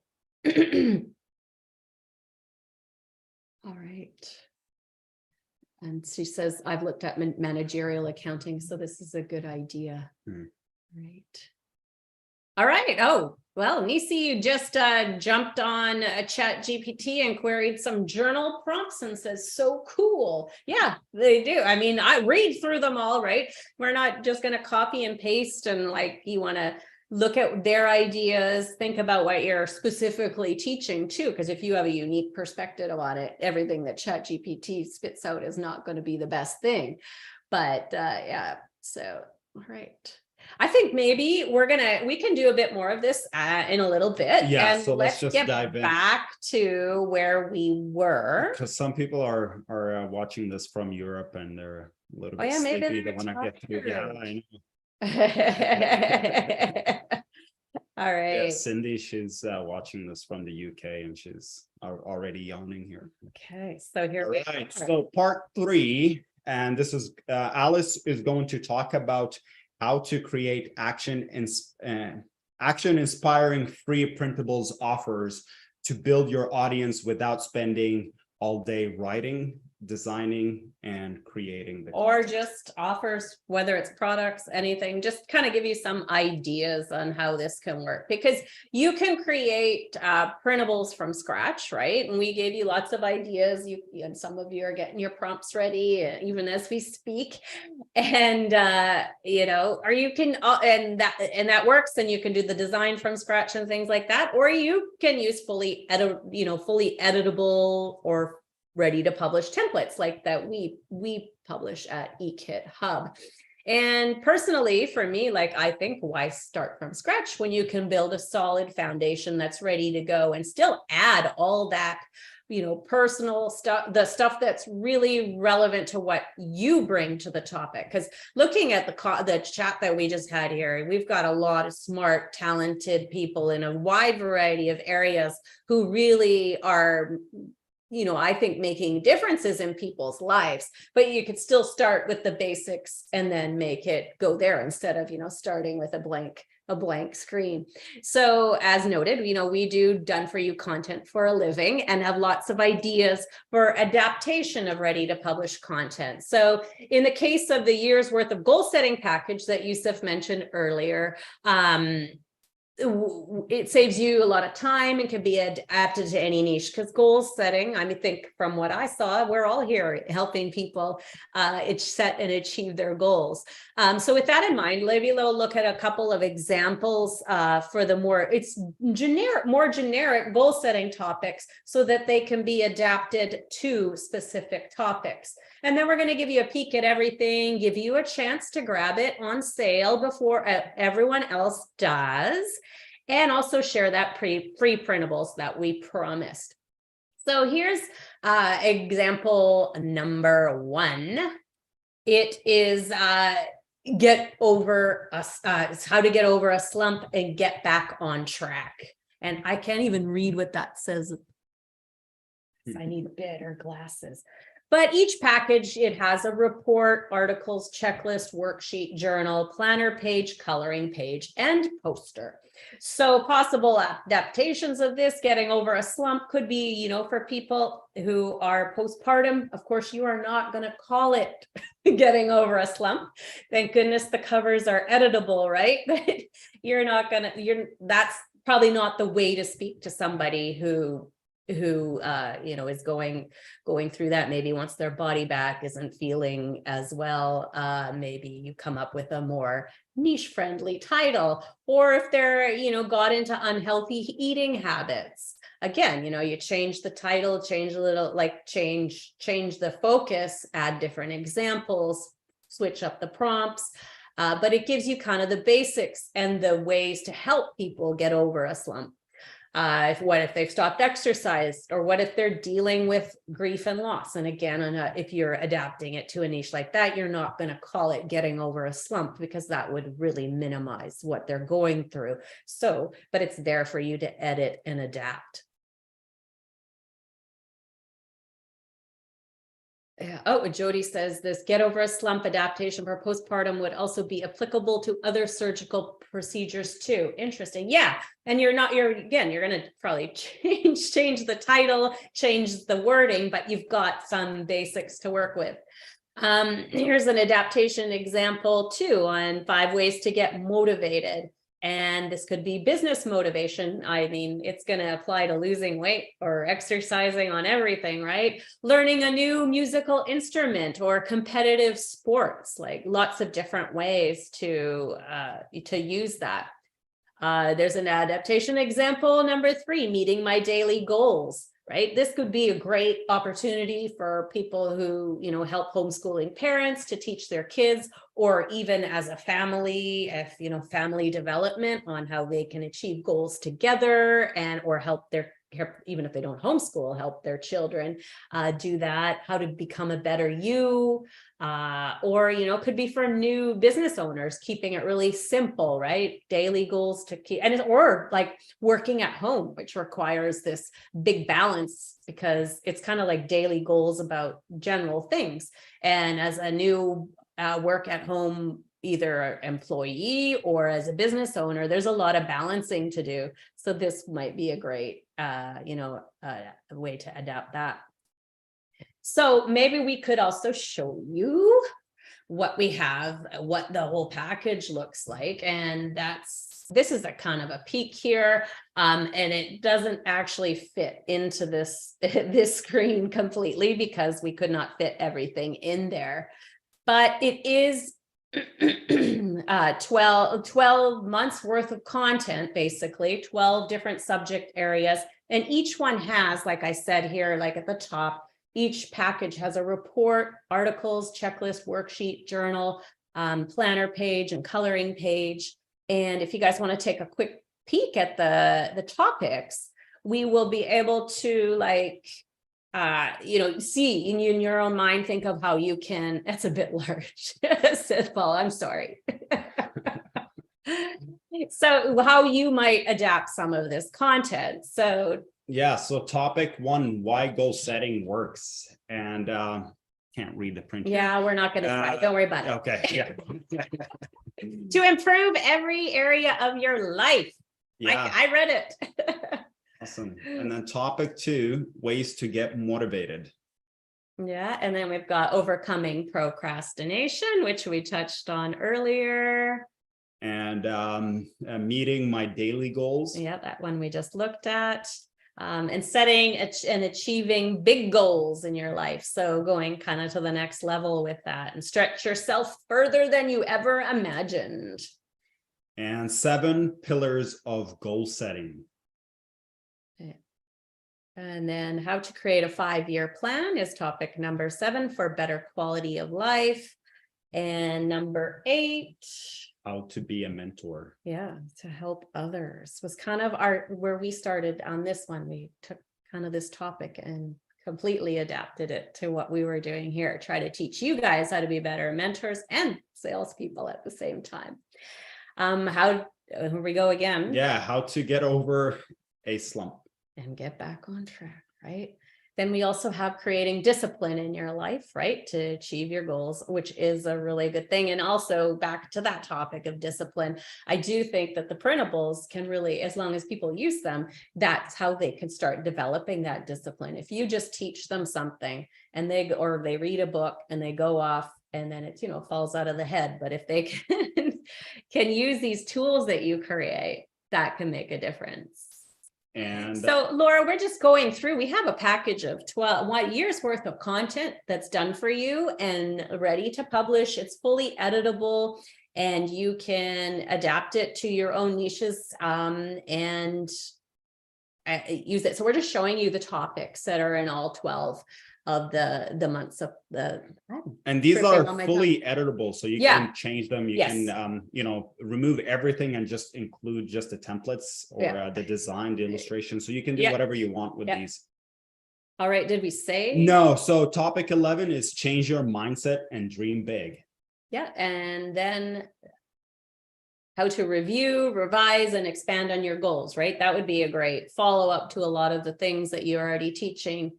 [SPEAKER 1] All right. And she says, I've looked at managerial accounting, so this is a good idea. Right. All right. Oh, well, Nisi, you just jumped on a Chat GPT and queried some journal prompts and says, so cool. Yeah, they do. I mean, I read through them all, right? We're not just going to copy and paste and you want to look at their ideas, think about what you're specifically teaching too, because if you have a unique perspective on it, everything that Chat GPT spits out is not going to be the best thing. But yeah, so all right. I think maybe we can do a bit more of this in a little bit.
[SPEAKER 2] Yeah,
[SPEAKER 1] and
[SPEAKER 2] so let's just
[SPEAKER 1] get
[SPEAKER 2] dive in
[SPEAKER 1] back to where we were.
[SPEAKER 2] Because some people are watching this from Europe and they're a little bit
[SPEAKER 1] maybe
[SPEAKER 2] sleepy. They
[SPEAKER 1] they're
[SPEAKER 2] want to get through. Yeah, I know.
[SPEAKER 1] All right.
[SPEAKER 2] Yeah, Cindy, she's watching this from the UK and she's already yawning here.
[SPEAKER 1] Okay, so here we
[SPEAKER 2] Right.
[SPEAKER 1] are.
[SPEAKER 2] So part 3, and this is Alice is going to talk about how to create action inspiring free printables offers to build your audience without spending all day writing, designing, and creating the
[SPEAKER 1] or
[SPEAKER 2] content.
[SPEAKER 1] just offers, whether it's products, anything, just kind of give you some ideas on how this can work, because you can create printables from scratch, right? And we gave you lots of ideas. And some of you are getting your prompts ready even as we speak, and or you can and that works, and you can do the design from scratch and things like that, or you can use fully editable or ready to publish templates like that we publish at eKit Hub. And personally, for me, I think, why start from scratch when you can build a solid foundation that's ready to go and still add all that, personal stuff, the stuff that's really relevant to what you bring to the topic. Because looking at the chat that we just had here, we've got a lot of smart, talented people in a wide variety of areas who really are, I think, making differences in people's lives. But you could still start with the basics and then make it go there instead of, starting with a blank screen. So as noted, we do done for you content for a living and have lots of ideas for adaptation of ready to publish content. So in the case of the year's worth of goal setting package that Yusef mentioned earlier, it saves you a lot of time and can be adapted to any niche, because goal setting, I think from what I saw, we're all here helping people set and achieve their goals. So with that in mind, maybe we'll look at a couple of examples for the more generic goal setting topics so that they can be adapted to specific topics. And then we're going to give you a peek at everything, give you a chance to grab it on sale before everyone else does, and also share that free printables that we promised. So here's example number 1. It is how to get over a slump and get back on track. And I can't even read what that says. I need better glasses. But each package, it has a report, articles, checklist, worksheet, journal, planner page, coloring page, and poster. So possible adaptations of this, getting over a slump, could be, for people who are postpartum. Of course, you are not going to call it getting over a slump. Thank goodness the covers are editable, right? That's probably not the way to speak to somebody who is going through that. Maybe once their body back isn't feeling as well, maybe you come up with a more niche friendly title, or if they're got into unhealthy eating habits, again, you change the title, change a little, change the focus, add different examples, switch up the prompts, but it gives you kind of the basics and the ways to help people get over a slump. What if they've stopped exercise, or what if they're dealing with grief and loss? And again, if you're adapting it to a niche like that, you're not going to call it getting over a slump, because that would really minimize what they're going through. So, but it's there for you to edit and adapt. Yeah. Oh, Jody says this get over a slump adaptation for postpartum would also be applicable to other surgical procedures too. Interesting. Yeah. And you're going to probably change the title, change the wording, but you've got some basics to work with. Here's an adaptation example too on 5 ways to get motivated. And this could be business motivation. I mean, it's going to apply to losing weight or exercising, on everything, right? Learning a new musical instrument or competitive sports, like lots of different ways to use that. There's an adaptation example, number 3, meeting my daily goals. Right? This could be a great opportunity for people who, help homeschooling parents to teach their kids, or even as a family, if, family development on how they can achieve goals together, and, or help their, even if they don't homeschool, help their children do that, how to become a better you, or, could be for new business owners, keeping it really simple, right? Daily goals to keep, or like working at home, which requires this big balance, because it's kind of like daily goals about general things. And as a new work at home, either employee or as a business owner, there's a lot of balancing to do. So this might be a great, way to adapt that. So maybe we could also show you what we have, what the whole package looks like. And this is a kind of a peek here. And it doesn't actually fit into this screen completely, because we could not fit everything in there. But it is 12 months worth of content, basically 12 different subject areas. And each one has, like I said here, like at the top, each package has a report, articles, checklist, worksheet, journal, planner page, and coloring page. And if you guys want to take a quick peek at the topics, we will be able to see in your own mind, think of how you can, that's a bit large, says Paul, I'm sorry. So how you might adapt some of this content. So
[SPEAKER 2] topic 1, why goal setting works. And can't read the print.
[SPEAKER 1] Yeah, we're not going to try. Don't worry about it.
[SPEAKER 2] Okay. Yeah.
[SPEAKER 1] To improve every area of your life.
[SPEAKER 2] Yeah.
[SPEAKER 1] I read it.
[SPEAKER 2] Awesome. And then topic 2, ways to get motivated.
[SPEAKER 1] Yeah. And then we've got overcoming procrastination, which we touched on earlier.
[SPEAKER 2] And meeting my daily goals.
[SPEAKER 1] Yeah, that one we just looked at. And setting and achieving big goals in your life. So going kind of to the next level with that, and stretch yourself further than you ever imagined.
[SPEAKER 2] And 7 pillars of goal setting.
[SPEAKER 1] And then how to create a 5-year plan is topic number 7 for better quality of life. And number 8.
[SPEAKER 2] How to be a mentor.
[SPEAKER 1] Yeah, to help others was kind of where we started on this one. We took kind of this topic and completely adapted it to what we were doing here. Try to teach you guys how to be better mentors and salespeople at the same time. Here we go again.
[SPEAKER 2] Yeah, how to get over a slump.
[SPEAKER 1] And get back on track, right? Then we also have creating discipline in your life, right? To achieve your goals, which is a really good thing. And also back to that topic of discipline, I do think that the printables can really, as long as people use them, that's how they can start developing that discipline. If you just teach them something and they read a book and they go off and then it, falls out of the head. But if they can use these tools that you create, that can make a difference.
[SPEAKER 2] And
[SPEAKER 1] so Laura, we're just going through, we have a package of 12 years worth of content that's done for you and ready to publish. It's fully editable and you can adapt it to your own niches and use it. So we're just showing you the topics that are in all 12. the months of the.
[SPEAKER 2] And these
[SPEAKER 1] tripping
[SPEAKER 2] are
[SPEAKER 1] on my
[SPEAKER 2] fully editable, so you
[SPEAKER 1] Yeah.
[SPEAKER 2] can change them. You
[SPEAKER 1] Yes.
[SPEAKER 2] can, remove everything and just include just the templates or
[SPEAKER 1] Yeah.
[SPEAKER 2] the design, the illustration. So you can do
[SPEAKER 1] Yeah.
[SPEAKER 2] whatever you want with
[SPEAKER 1] Yeah.
[SPEAKER 2] these.
[SPEAKER 1] All right, did we say?
[SPEAKER 2] No, so topic 11 is change your mindset and dream big.
[SPEAKER 1] Yeah, and then how to review, revise, and expand on your goals, right? That would be a great follow-up to a lot of the things that you're already teaching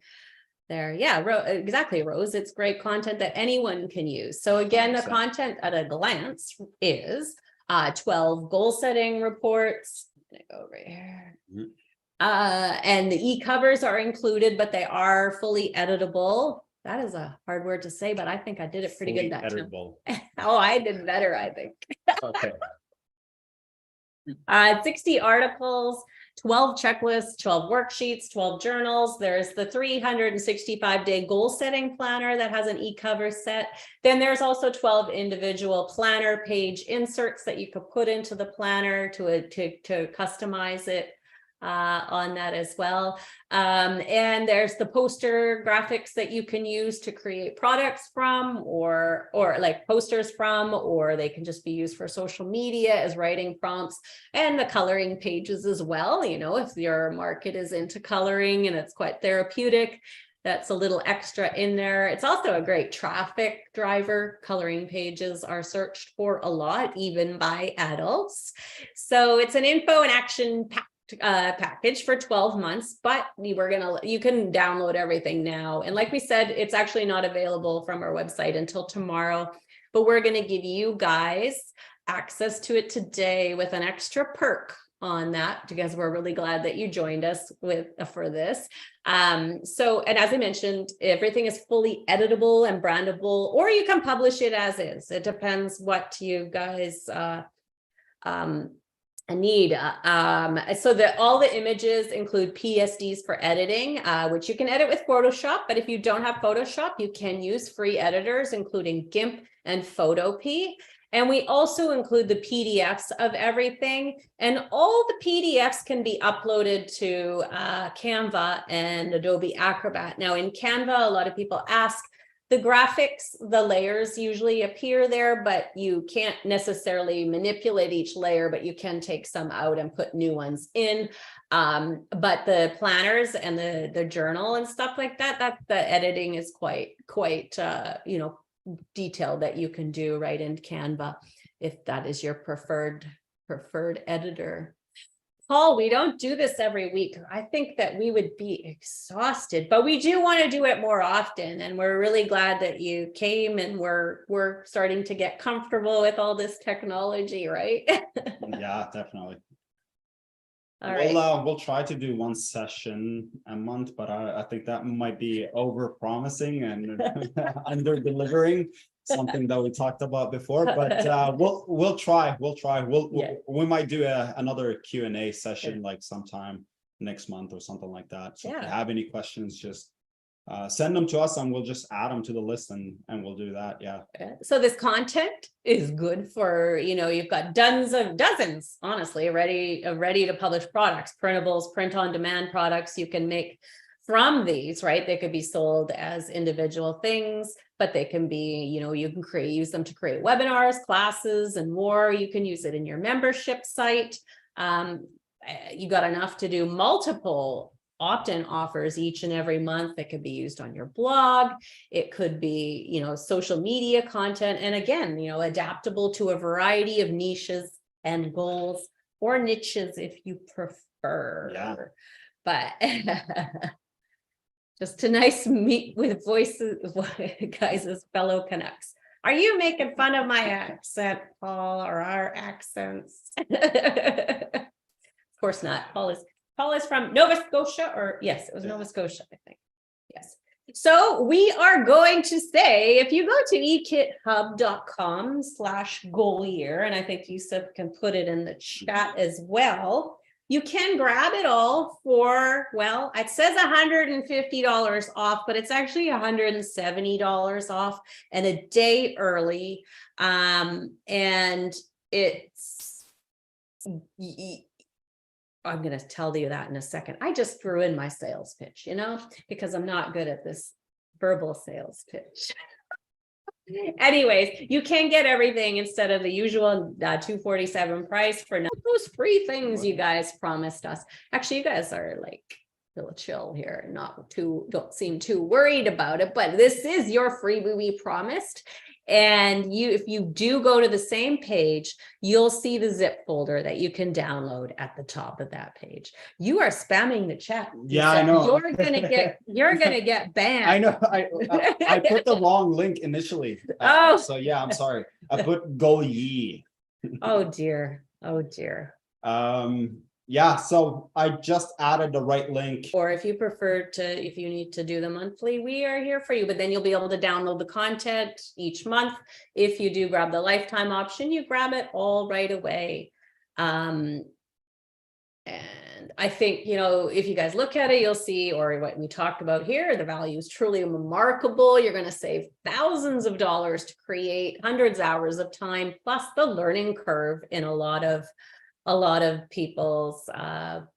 [SPEAKER 1] there. Yeah, exactly, Rose. It's great content that anyone can use. So again, the
[SPEAKER 2] 100%.
[SPEAKER 1] content at a glance is 12 goal setting reports. I'm gonna go right here.
[SPEAKER 2] Mhm.
[SPEAKER 1] And the e-covers are included, but they are fully editable. That is a hard word to say, but I think I did it pretty
[SPEAKER 2] Fully
[SPEAKER 1] good that
[SPEAKER 2] editable.
[SPEAKER 1] time. Oh, I did better, I think.
[SPEAKER 2] Okay.
[SPEAKER 1] 60 articles, 12 checklists, 12 worksheets, 12 journals. There's the 365-day goal setting planner that has an e-cover set. Then there's also 12 individual planner page inserts that you could put into the planner to customize it on that as well. And there's the poster graphics that you can use to create products from, or like posters from, or they can just be used for social media as writing prompts, and the coloring pages as well. You know, if your market is into coloring and it's quite therapeutic, that's a little extra in there. It's also a great traffic driver. Coloring pages are searched for a lot, even by adults. So it's an info and action package for 12 months, but you can download everything now. And like we said, it's actually not available from our website until tomorrow, but we're going to give you guys access to it today with an extra perk on that, because we're really glad that you joined us for this. And as I mentioned, everything is fully editable and brandable, or you can publish it as is. It depends what you guys need. So that all the images include PSDs for editing, which you can edit with Photoshop. But if you don't have Photoshop, you can use free editors, including GIMP and Photopea. And we also include the PDFs of everything. And all the PDFs can be uploaded to Canva and Adobe Acrobat. Now in Canva, a lot of people ask, the graphics, the layers usually appear there, but you can't necessarily manipulate each layer, but you can take some out and put new ones in. But the planners and the journal and stuff like that, the editing is quite detailed, that you can do right in Canva if that is your preferred editor. Paul, we don't do this every week. I think that we would be exhausted, but we do want to do it more often. And we're really glad that you came, and we're starting to get comfortable with all this technology, right?
[SPEAKER 2] Yeah, definitely.
[SPEAKER 1] All right.
[SPEAKER 2] We'll try to do one session a month, but I think that might be over promising and under delivering, something that we talked about before. But we'll try. We might do another Q&A session like sometime next month or something like that. So if you have any questions, just send them to us and we'll just add them to the list, and we'll do that. Yeah.
[SPEAKER 1] So this content is good for, you've got dozens, honestly, ready to publish products, printables, print on demand products you can make from these, right? They could be sold as individual things, but they can be, you can use them to create webinars, classes, and more. You can use it in your membership site. You got enough to do multiple opt-in offers each and every month that could be used on your blog. It could be, social media content. And again, adaptable to a variety of niches and goals, or niches if you prefer.
[SPEAKER 2] Yeah.
[SPEAKER 1] But just a nice meet with voices, guys, as fellow Canucks. Are you making fun of my accent, Paul, or our accents? Of course not. Paul is from Nova Scotia, or yes, it was Nova Scotia, I think. Yes. So we are going to say, if you go to ekithub.com/goal-year, and I think Yusef can put it in the chat as well, you can grab it all for, well, it says $150 off, but it's actually $170 off and a day early. And it's, I'm going to tell you that in a second. I just threw in my sales pitch, because I'm not good at this verbal sales pitch. Anyways, you can get everything instead of the usual $247 price for those free things you guys promised us. Actually, you guys are like a little chill here, don't seem too worried about it, but this is your freebie we promised. And if you do go to the same page, you'll see the zip folder that you can download at the top of that page. You are spamming the chat.
[SPEAKER 2] Yeah, I know.
[SPEAKER 1] You're gonna get banned.
[SPEAKER 2] I know. I put the wrong link initially. So yeah, I'm sorry. I put go ye.
[SPEAKER 1] Oh dear. Oh dear.
[SPEAKER 2] Yeah, so I just added the right link.
[SPEAKER 1] Or if you if you need to do the monthly, we are here for you, but then you'll be able to download the content each month. If you do grab the lifetime option, you grab it all right away. And I think, if you guys look at it, you'll see, or what we talked about here, the value is truly remarkable. You're going to save thousands of dollars to create, hundreds of hours of time, plus the learning curve in a lot of people's I'm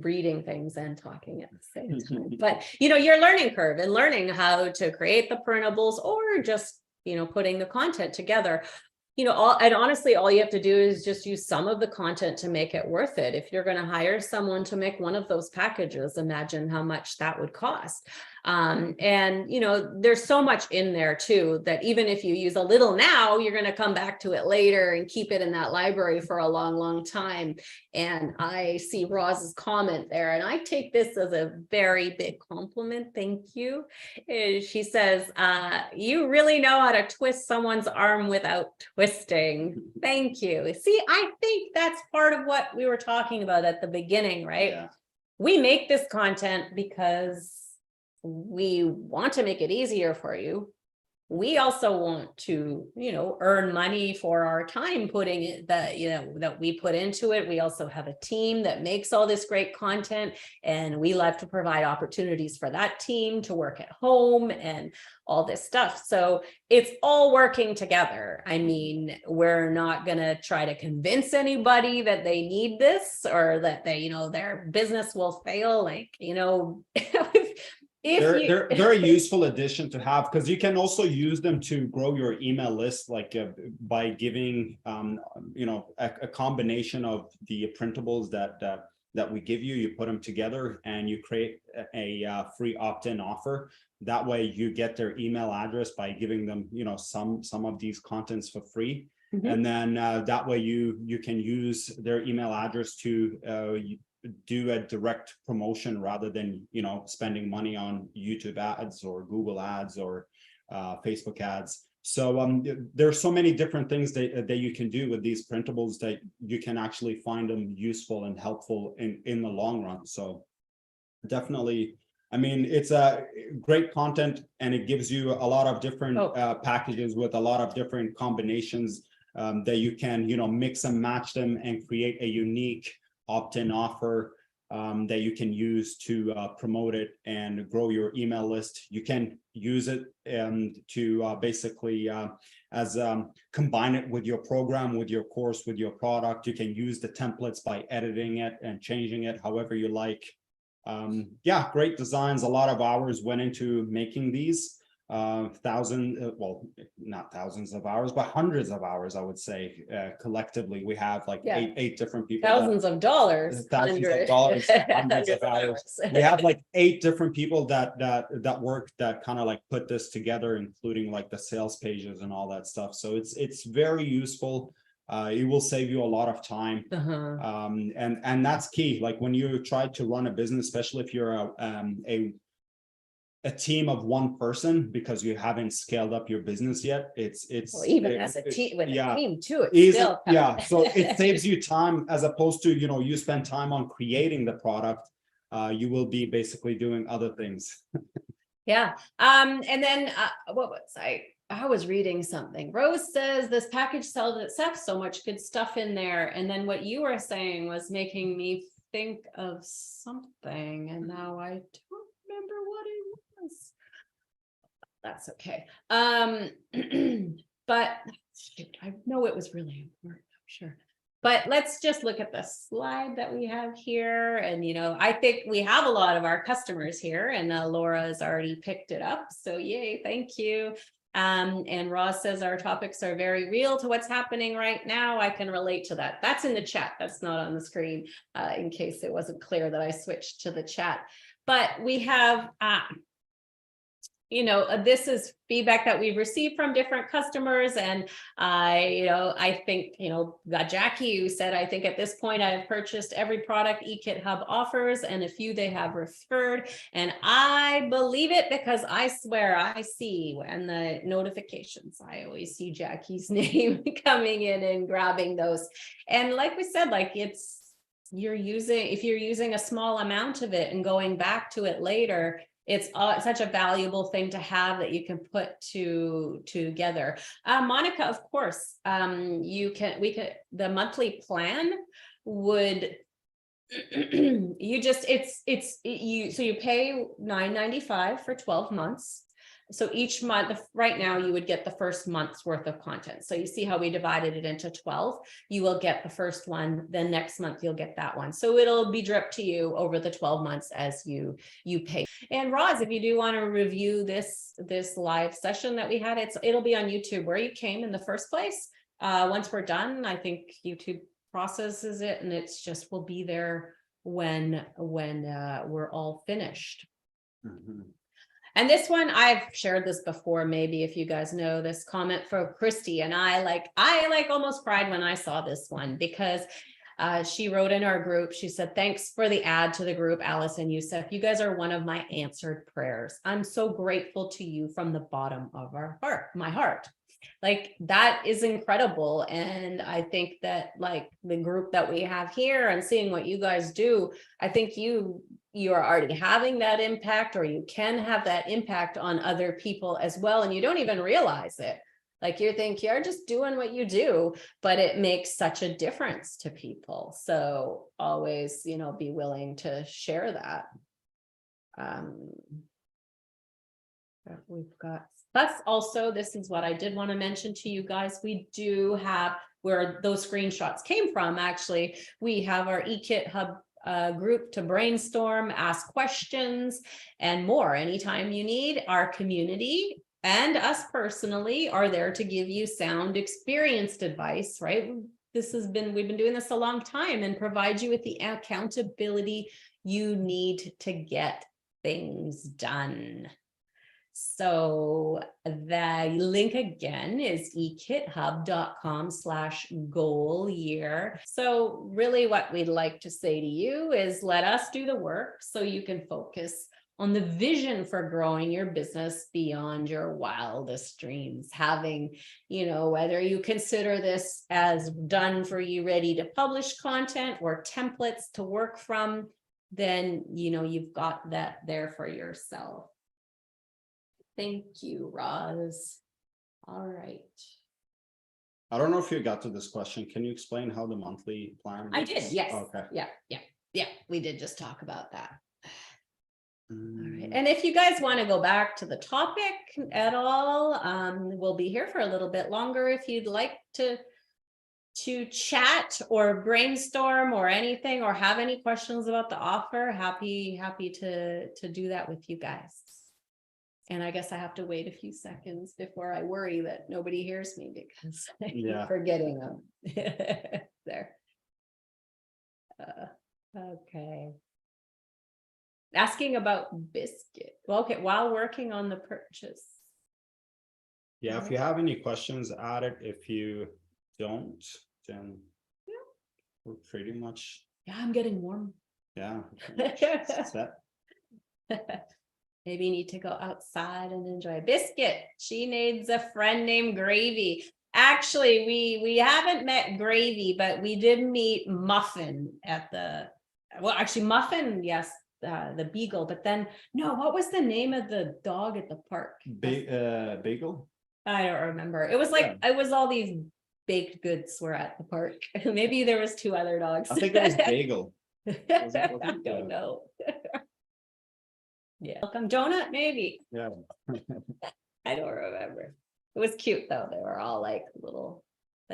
[SPEAKER 1] reading things and talking at the same time, but your learning curve and learning how to create the printables, or just putting the content together. And honestly, all you have to do is just use some of the content to make it worth it. If you're going to hire someone to make one of those packages, imagine how much that would cost. And there's so much in there too, that even if you use a little now, you're going to come back to it later and keep it in that library for a long, long time. And I see Roz's comment there, and I take this as a very big compliment. Thank you. She says, you really know how to twist someone's arm without twisting. Thank you. See, I think that's part of what we were talking about at the beginning, right? Yeah. We make this content because we want to make it easier for you. We also want to, earn money for our time putting it that we put into it. We also have a team that makes all this great content, and we love to provide opportunities for that team to work at home and all this stuff. So it's all working together. I mean, we're not going to try to convince anybody that they need this, or that their business will fail. They're a useful addition to have, because you can also use them to grow your email list, by giving a combination of the printables that we give you. You put them together and you create a free opt-in offer. That way you get their email address by giving them some of these contents for free. Mm-hmm. And then that way you can use their email address to do a direct promotion, rather than spending money on YouTube ads or Google ads or Facebook ads. So there's so many different things that you can do with these printables that you can actually find them useful and helpful in the long run. So definitely, I mean, it's a great content, and it gives you a lot of different packages with a lot of different combinations that you can mix and match them and create a unique opt-in offer that you can use to promote it and grow your email list. You can use it to basically combine it with your program, with your course, with your product. You can use the templates by editing it and changing it however you like. Yeah, great designs. A lot of hours went into making these. Not thousands of hours, but hundreds of hours, I would say. Collectively, we have eight different people. Thousands of dollars, hundreds of hours. We have 8 different people that work, that kind of put this together, including the sales pages and all that stuff. So it's very useful. It will save you a lot of time. And that's key. When you try to run a business, especially if you're a team of one person, because you haven't scaled up your business yet, it's even as a team with a team too, so it saves you time, as opposed to you spend time on creating the product. You will be basically doing other things. And then what was I was reading something. Rose says this package sells itself, so much good stuff in there. And then what you were saying was making me think of something, and now I don't remember what it was. That's okay. But shoot, I know it was really important, I'm sure. But let's just look at the slide that we have here. And, I think we have a lot of our customers here, and Laura has already picked it up. So yay, thank you. And Roz says our topics are very real to what's happening right now. I can relate to that. That's in the chat. That's not on the screen, in case it wasn't clear that I switched to the chat. But we have, this is feedback that we've received from different customers. And I think, got Jackie who said, I think at this point I have purchased every product eKit Hub offers and a few they have referred. And I believe it because I swear I see when the notifications, I always see Jackie's name coming in and grabbing those. And like we said, like if you're using a small amount of it and going back to it later, it's such a valuable thing to have that you can put together. Monica, of course, the monthly plan would, so you pay $9.95 for 12 months. So each month, right now, you would get the first month's worth of content. So you see how we divided it into 12. You will get the first one, then next month you'll get that one. So it'll be dripped to you over the 12 months as you pay. And Roz, if you do want to review this live session that we had, it'll be on YouTube where you came in the first place. Once we're done, I think YouTube processes it, and will be there when we're all finished. Mm-hmm. And this one, I've shared this before, maybe if you guys know this comment for Christy, and I almost cried when I saw this one because she wrote in our group, she said, thanks for the add to the group, Alice and Yusef. You guys are one of my answered prayers. I'm so grateful to you from the bottom of my heart. Like, that is incredible. And I think that, like, the group that we have here and seeing what you guys do, I think you are already having that impact, or you can have that impact on other people as well. And you don't even realize it. Like, you think you're just doing what you do, but it makes such a difference to people. So always, be willing to share that. We've got, that's also, this is what I did want to mention to you guys. We do have, where those screenshots came from, actually, we have our eKit Hub group to brainstorm, ask questions, and more. Anytime you need, our community and us personally are there to give you sound, experienced advice, right? We've been doing this a long time, and provide you with the accountability you need to get things done. So the link again is ekithub.com/goal year. So really what we'd like to say to you is, let us do the work so you can focus on the vision for growing your business beyond your wildest dreams. Having, whether you consider this as done for you, ready to publish content or templates to work from, then, you've got that there for yourself. Thank you, Roz. All right.
[SPEAKER 2] I don't know if you got to this question. Can you explain how the monthly plan works?
[SPEAKER 1] I did, yes.
[SPEAKER 2] Okay.
[SPEAKER 1] Yeah. We did just talk about that. All right. And if you guys want to go back to the topic at all, we'll be here for a little bit longer. If you'd like to chat or brainstorm or anything, or have any questions about the offer, happy to do that with you guys. And I guess I have to wait a few seconds before I worry that nobody hears me, because I keep forgetting them. There. Okay. Asking about biscuit. Well, okay, while working on the purchase.
[SPEAKER 2] Yeah, if you have any questions, add it. If you don't, then we're pretty much.
[SPEAKER 1] Yeah, I'm getting warm.
[SPEAKER 2] Yeah.
[SPEAKER 1] Maybe you need to go outside and enjoy a biscuit. She needs a friend named Gravy. Actually, we haven't met Gravy, but we did meet Muffin at Muffin, yes, the beagle. But then, no, what was the name of the dog at the park?
[SPEAKER 2] Bagel?
[SPEAKER 1] I don't remember. It was like, It was all these baked goods were at the park. Maybe there was two other dogs.
[SPEAKER 2] I think it was Bagel.
[SPEAKER 1] I don't know. Yeah. Welcome donut, maybe.
[SPEAKER 2] Yeah.
[SPEAKER 1] I don't remember. It was cute though. They were all like little,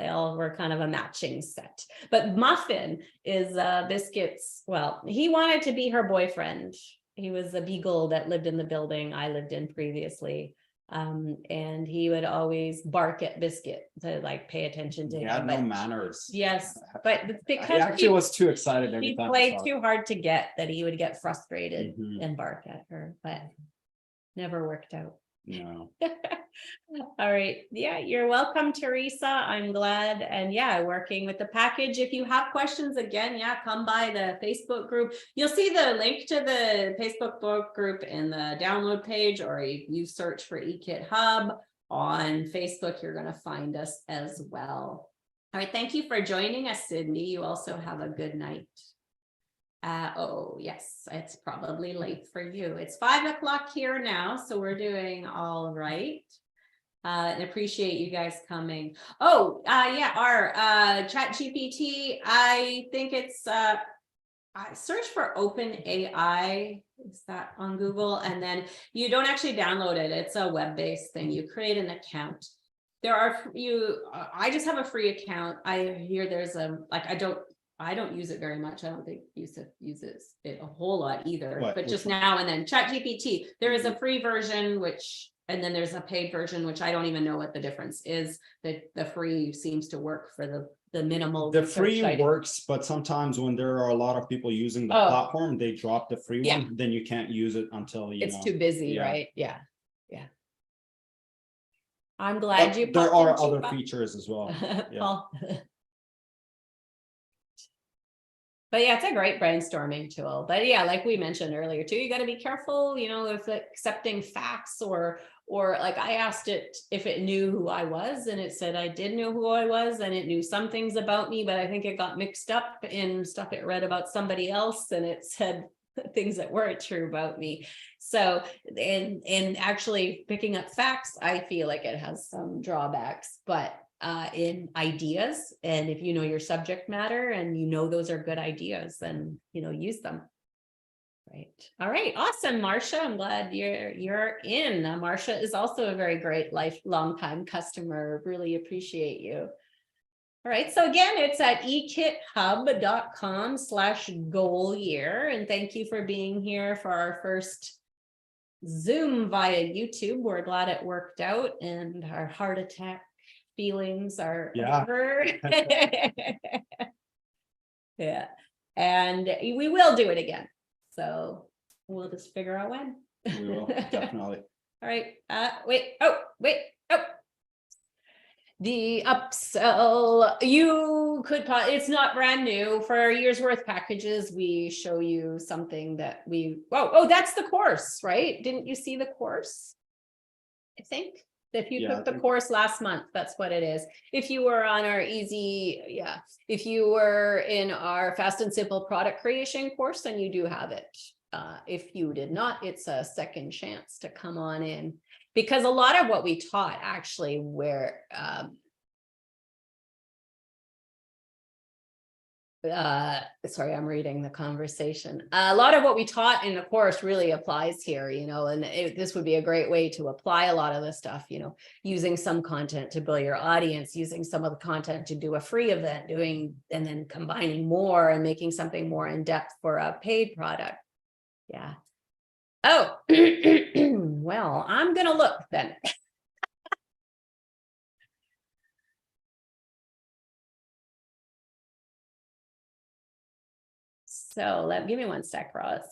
[SPEAKER 1] They all were kind of a matching set. But Muffin is Biscuit's, well, he wanted to be her boyfriend. He was a beagle that lived in the building I lived in previously. And he would always bark at Biscuit to like pay attention to
[SPEAKER 2] He
[SPEAKER 1] him.
[SPEAKER 2] had no
[SPEAKER 1] But
[SPEAKER 2] manners.
[SPEAKER 1] yes, but
[SPEAKER 2] I
[SPEAKER 1] because
[SPEAKER 2] actually was too excited every
[SPEAKER 1] he
[SPEAKER 2] time. I
[SPEAKER 1] played
[SPEAKER 2] saw it.
[SPEAKER 1] too hard to get that he would get frustrated
[SPEAKER 2] Mhm.
[SPEAKER 1] and bark at her, but never worked out.
[SPEAKER 2] No.
[SPEAKER 1] All right. Yeah, you're welcome, Teresa. I'm glad. And yeah, working with the package. If you have questions, again, yeah, come by the Facebook group. You'll see the link to the Facebook book group in the download page, or if you search for eKit Hub on Facebook, you're going to find us as well. All right. Thank you for joining us, Sydney. You also have a good night. Oh, yes, it's probably late for you. It's 5 o'clock here now, so we're doing all right. And appreciate you guys coming. Oh, yeah, our chat GPT, I think it's I search for Open AI. Is that on Google? And then you don't actually download it. It's a web-based thing. You create an account. There are I just have a free account. I hear there's like I don't use it very much. I don't think Yusef uses it a whole lot either, but just now and then. ChatGPT, there is a free version, and then there's a paid version, which I don't even know what the difference is. The free seems to work for the minimal.
[SPEAKER 2] The free works, but sometimes when there are a lot of people using the platform, they drop the free one, then you can't use it until it's
[SPEAKER 1] too busy, right? Yeah. Yeah. I'm glad you.
[SPEAKER 2] There are other features as well. Yeah.
[SPEAKER 1] But yeah, it's a great brainstorming tool. But yeah, like we mentioned earlier too, you got to be careful, if accepting facts or like I asked it if it knew who I was, and it said I did know who I was, and it knew some things about me, but I think it got mixed up in stuff it read about somebody else, and it said things that weren't true about me. So, and actually picking up facts, I feel like it has some drawbacks, but in ideas, and if you know your subject matter and those are good ideas, then use them. Right. All right. Awesome, Marcia. I'm glad you're in. Marcia is also a very great long time customer. Really appreciate you. All right. So again, it's at ekithub.com/goal year. And thank you for being here for our first Zoom via YouTube. We're glad it worked out, and our heart attack feelings are over. Yeah, and we will do it again, so we'll just figure out when.
[SPEAKER 2] We will, definitely.
[SPEAKER 1] All right. Wait. Oh, the upsell, you could it's not brand new. For our year's worth packages, we show you something that that's the course, right? Didn't you see the course? I think if you took the course last month, that's what it is. If you were on our if you were in our fast and simple product creation course, then you do have it. If you did not, it's a second chance to come on in, because a lot of what we taught actually sorry, I'm reading the conversation. A lot of what we taught in the course really applies here, and this would be a great way to apply a lot of the stuff, using some content to build your audience, using some of the content to do a free event, and then combining more and making something more in depth for a paid product. Yeah. Oh, well, I'm going to look then. So give me one sec, Ross.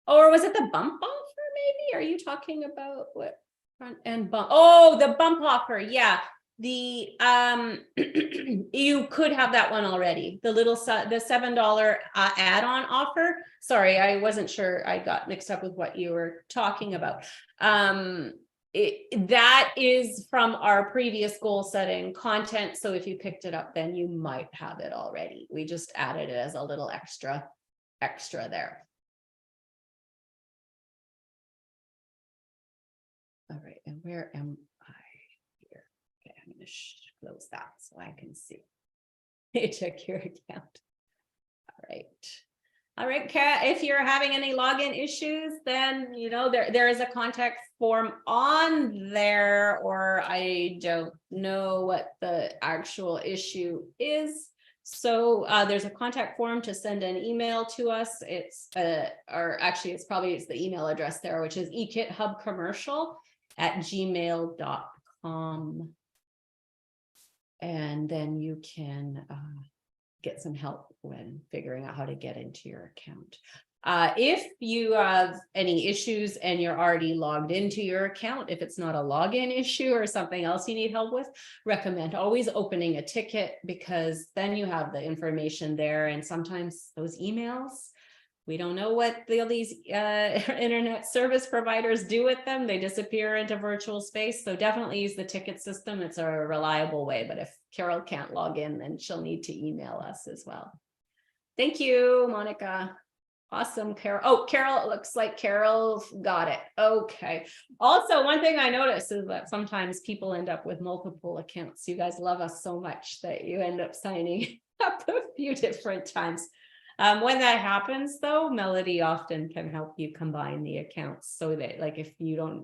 [SPEAKER 1] Or was it the bump offer? Maybe? Are you talking about what front end bump? Oh, the bump offer. Yeah. The you could have that one already. The $7 add-on offer. Sorry, I wasn't sure. I got mixed up with what you were talking about. That is from our previous goal setting content. So if you picked it up, then you might have it already. We just added it as a little extra there. All right, and where am I here? Okay, I'm going to close that so I can see. Check your account. All right. All right, Kat, if you're having any login issues, then, you know, there is a contact form on there, or I don't know what the actual issue is. So there's a contact form to send an email to us. It's or actually it's the email address there, which is ekithubcommercial@gmail.com. And then you can get some help when figuring out how to get into your account. If you have any issues and you're already logged into your account, if it's not a login issue or something else you need help with, recommend always opening a ticket, because then you have the information there. And sometimes those emails, we don't know what these internet service providers do with them. They disappear into virtual space. So definitely use the ticket system. It's a reliable way. But if Carol can't log in, then she'll need to email us as well. Thank you, Monica. Awesome, Carol. Oh, Carol, it looks like Carol got it. Okay. Also, one thing I noticed is that sometimes people end up with multiple accounts. You guys love us so much that you end up signing up a few different times. When that happens, though, Melody often can help you combine the accounts so that, like, if you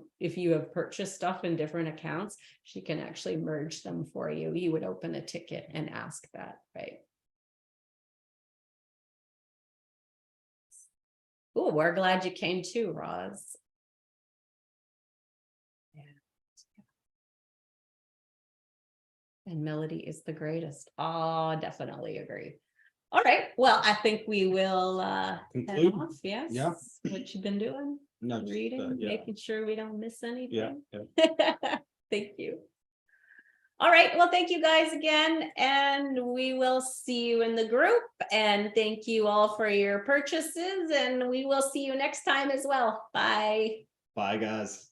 [SPEAKER 1] have purchased stuff in different accounts, she can actually merge them for you. You would open a ticket and ask that, right? Oh, we're glad you came too, Roz. Yeah. And Melody is the greatest. Oh, definitely agree. All right. Well, I think we will head off. Yes.
[SPEAKER 2] Yeah.
[SPEAKER 1] What you've been doing?
[SPEAKER 2] No,
[SPEAKER 1] Reading,
[SPEAKER 2] yeah.
[SPEAKER 1] making sure we don't miss anything.
[SPEAKER 2] Yeah.
[SPEAKER 1] Thank you. All right. Well, thank you guys again, and we will see you in the group. And thank you all for your purchases, and we will see you next time as well. Bye.
[SPEAKER 2] Bye, guys.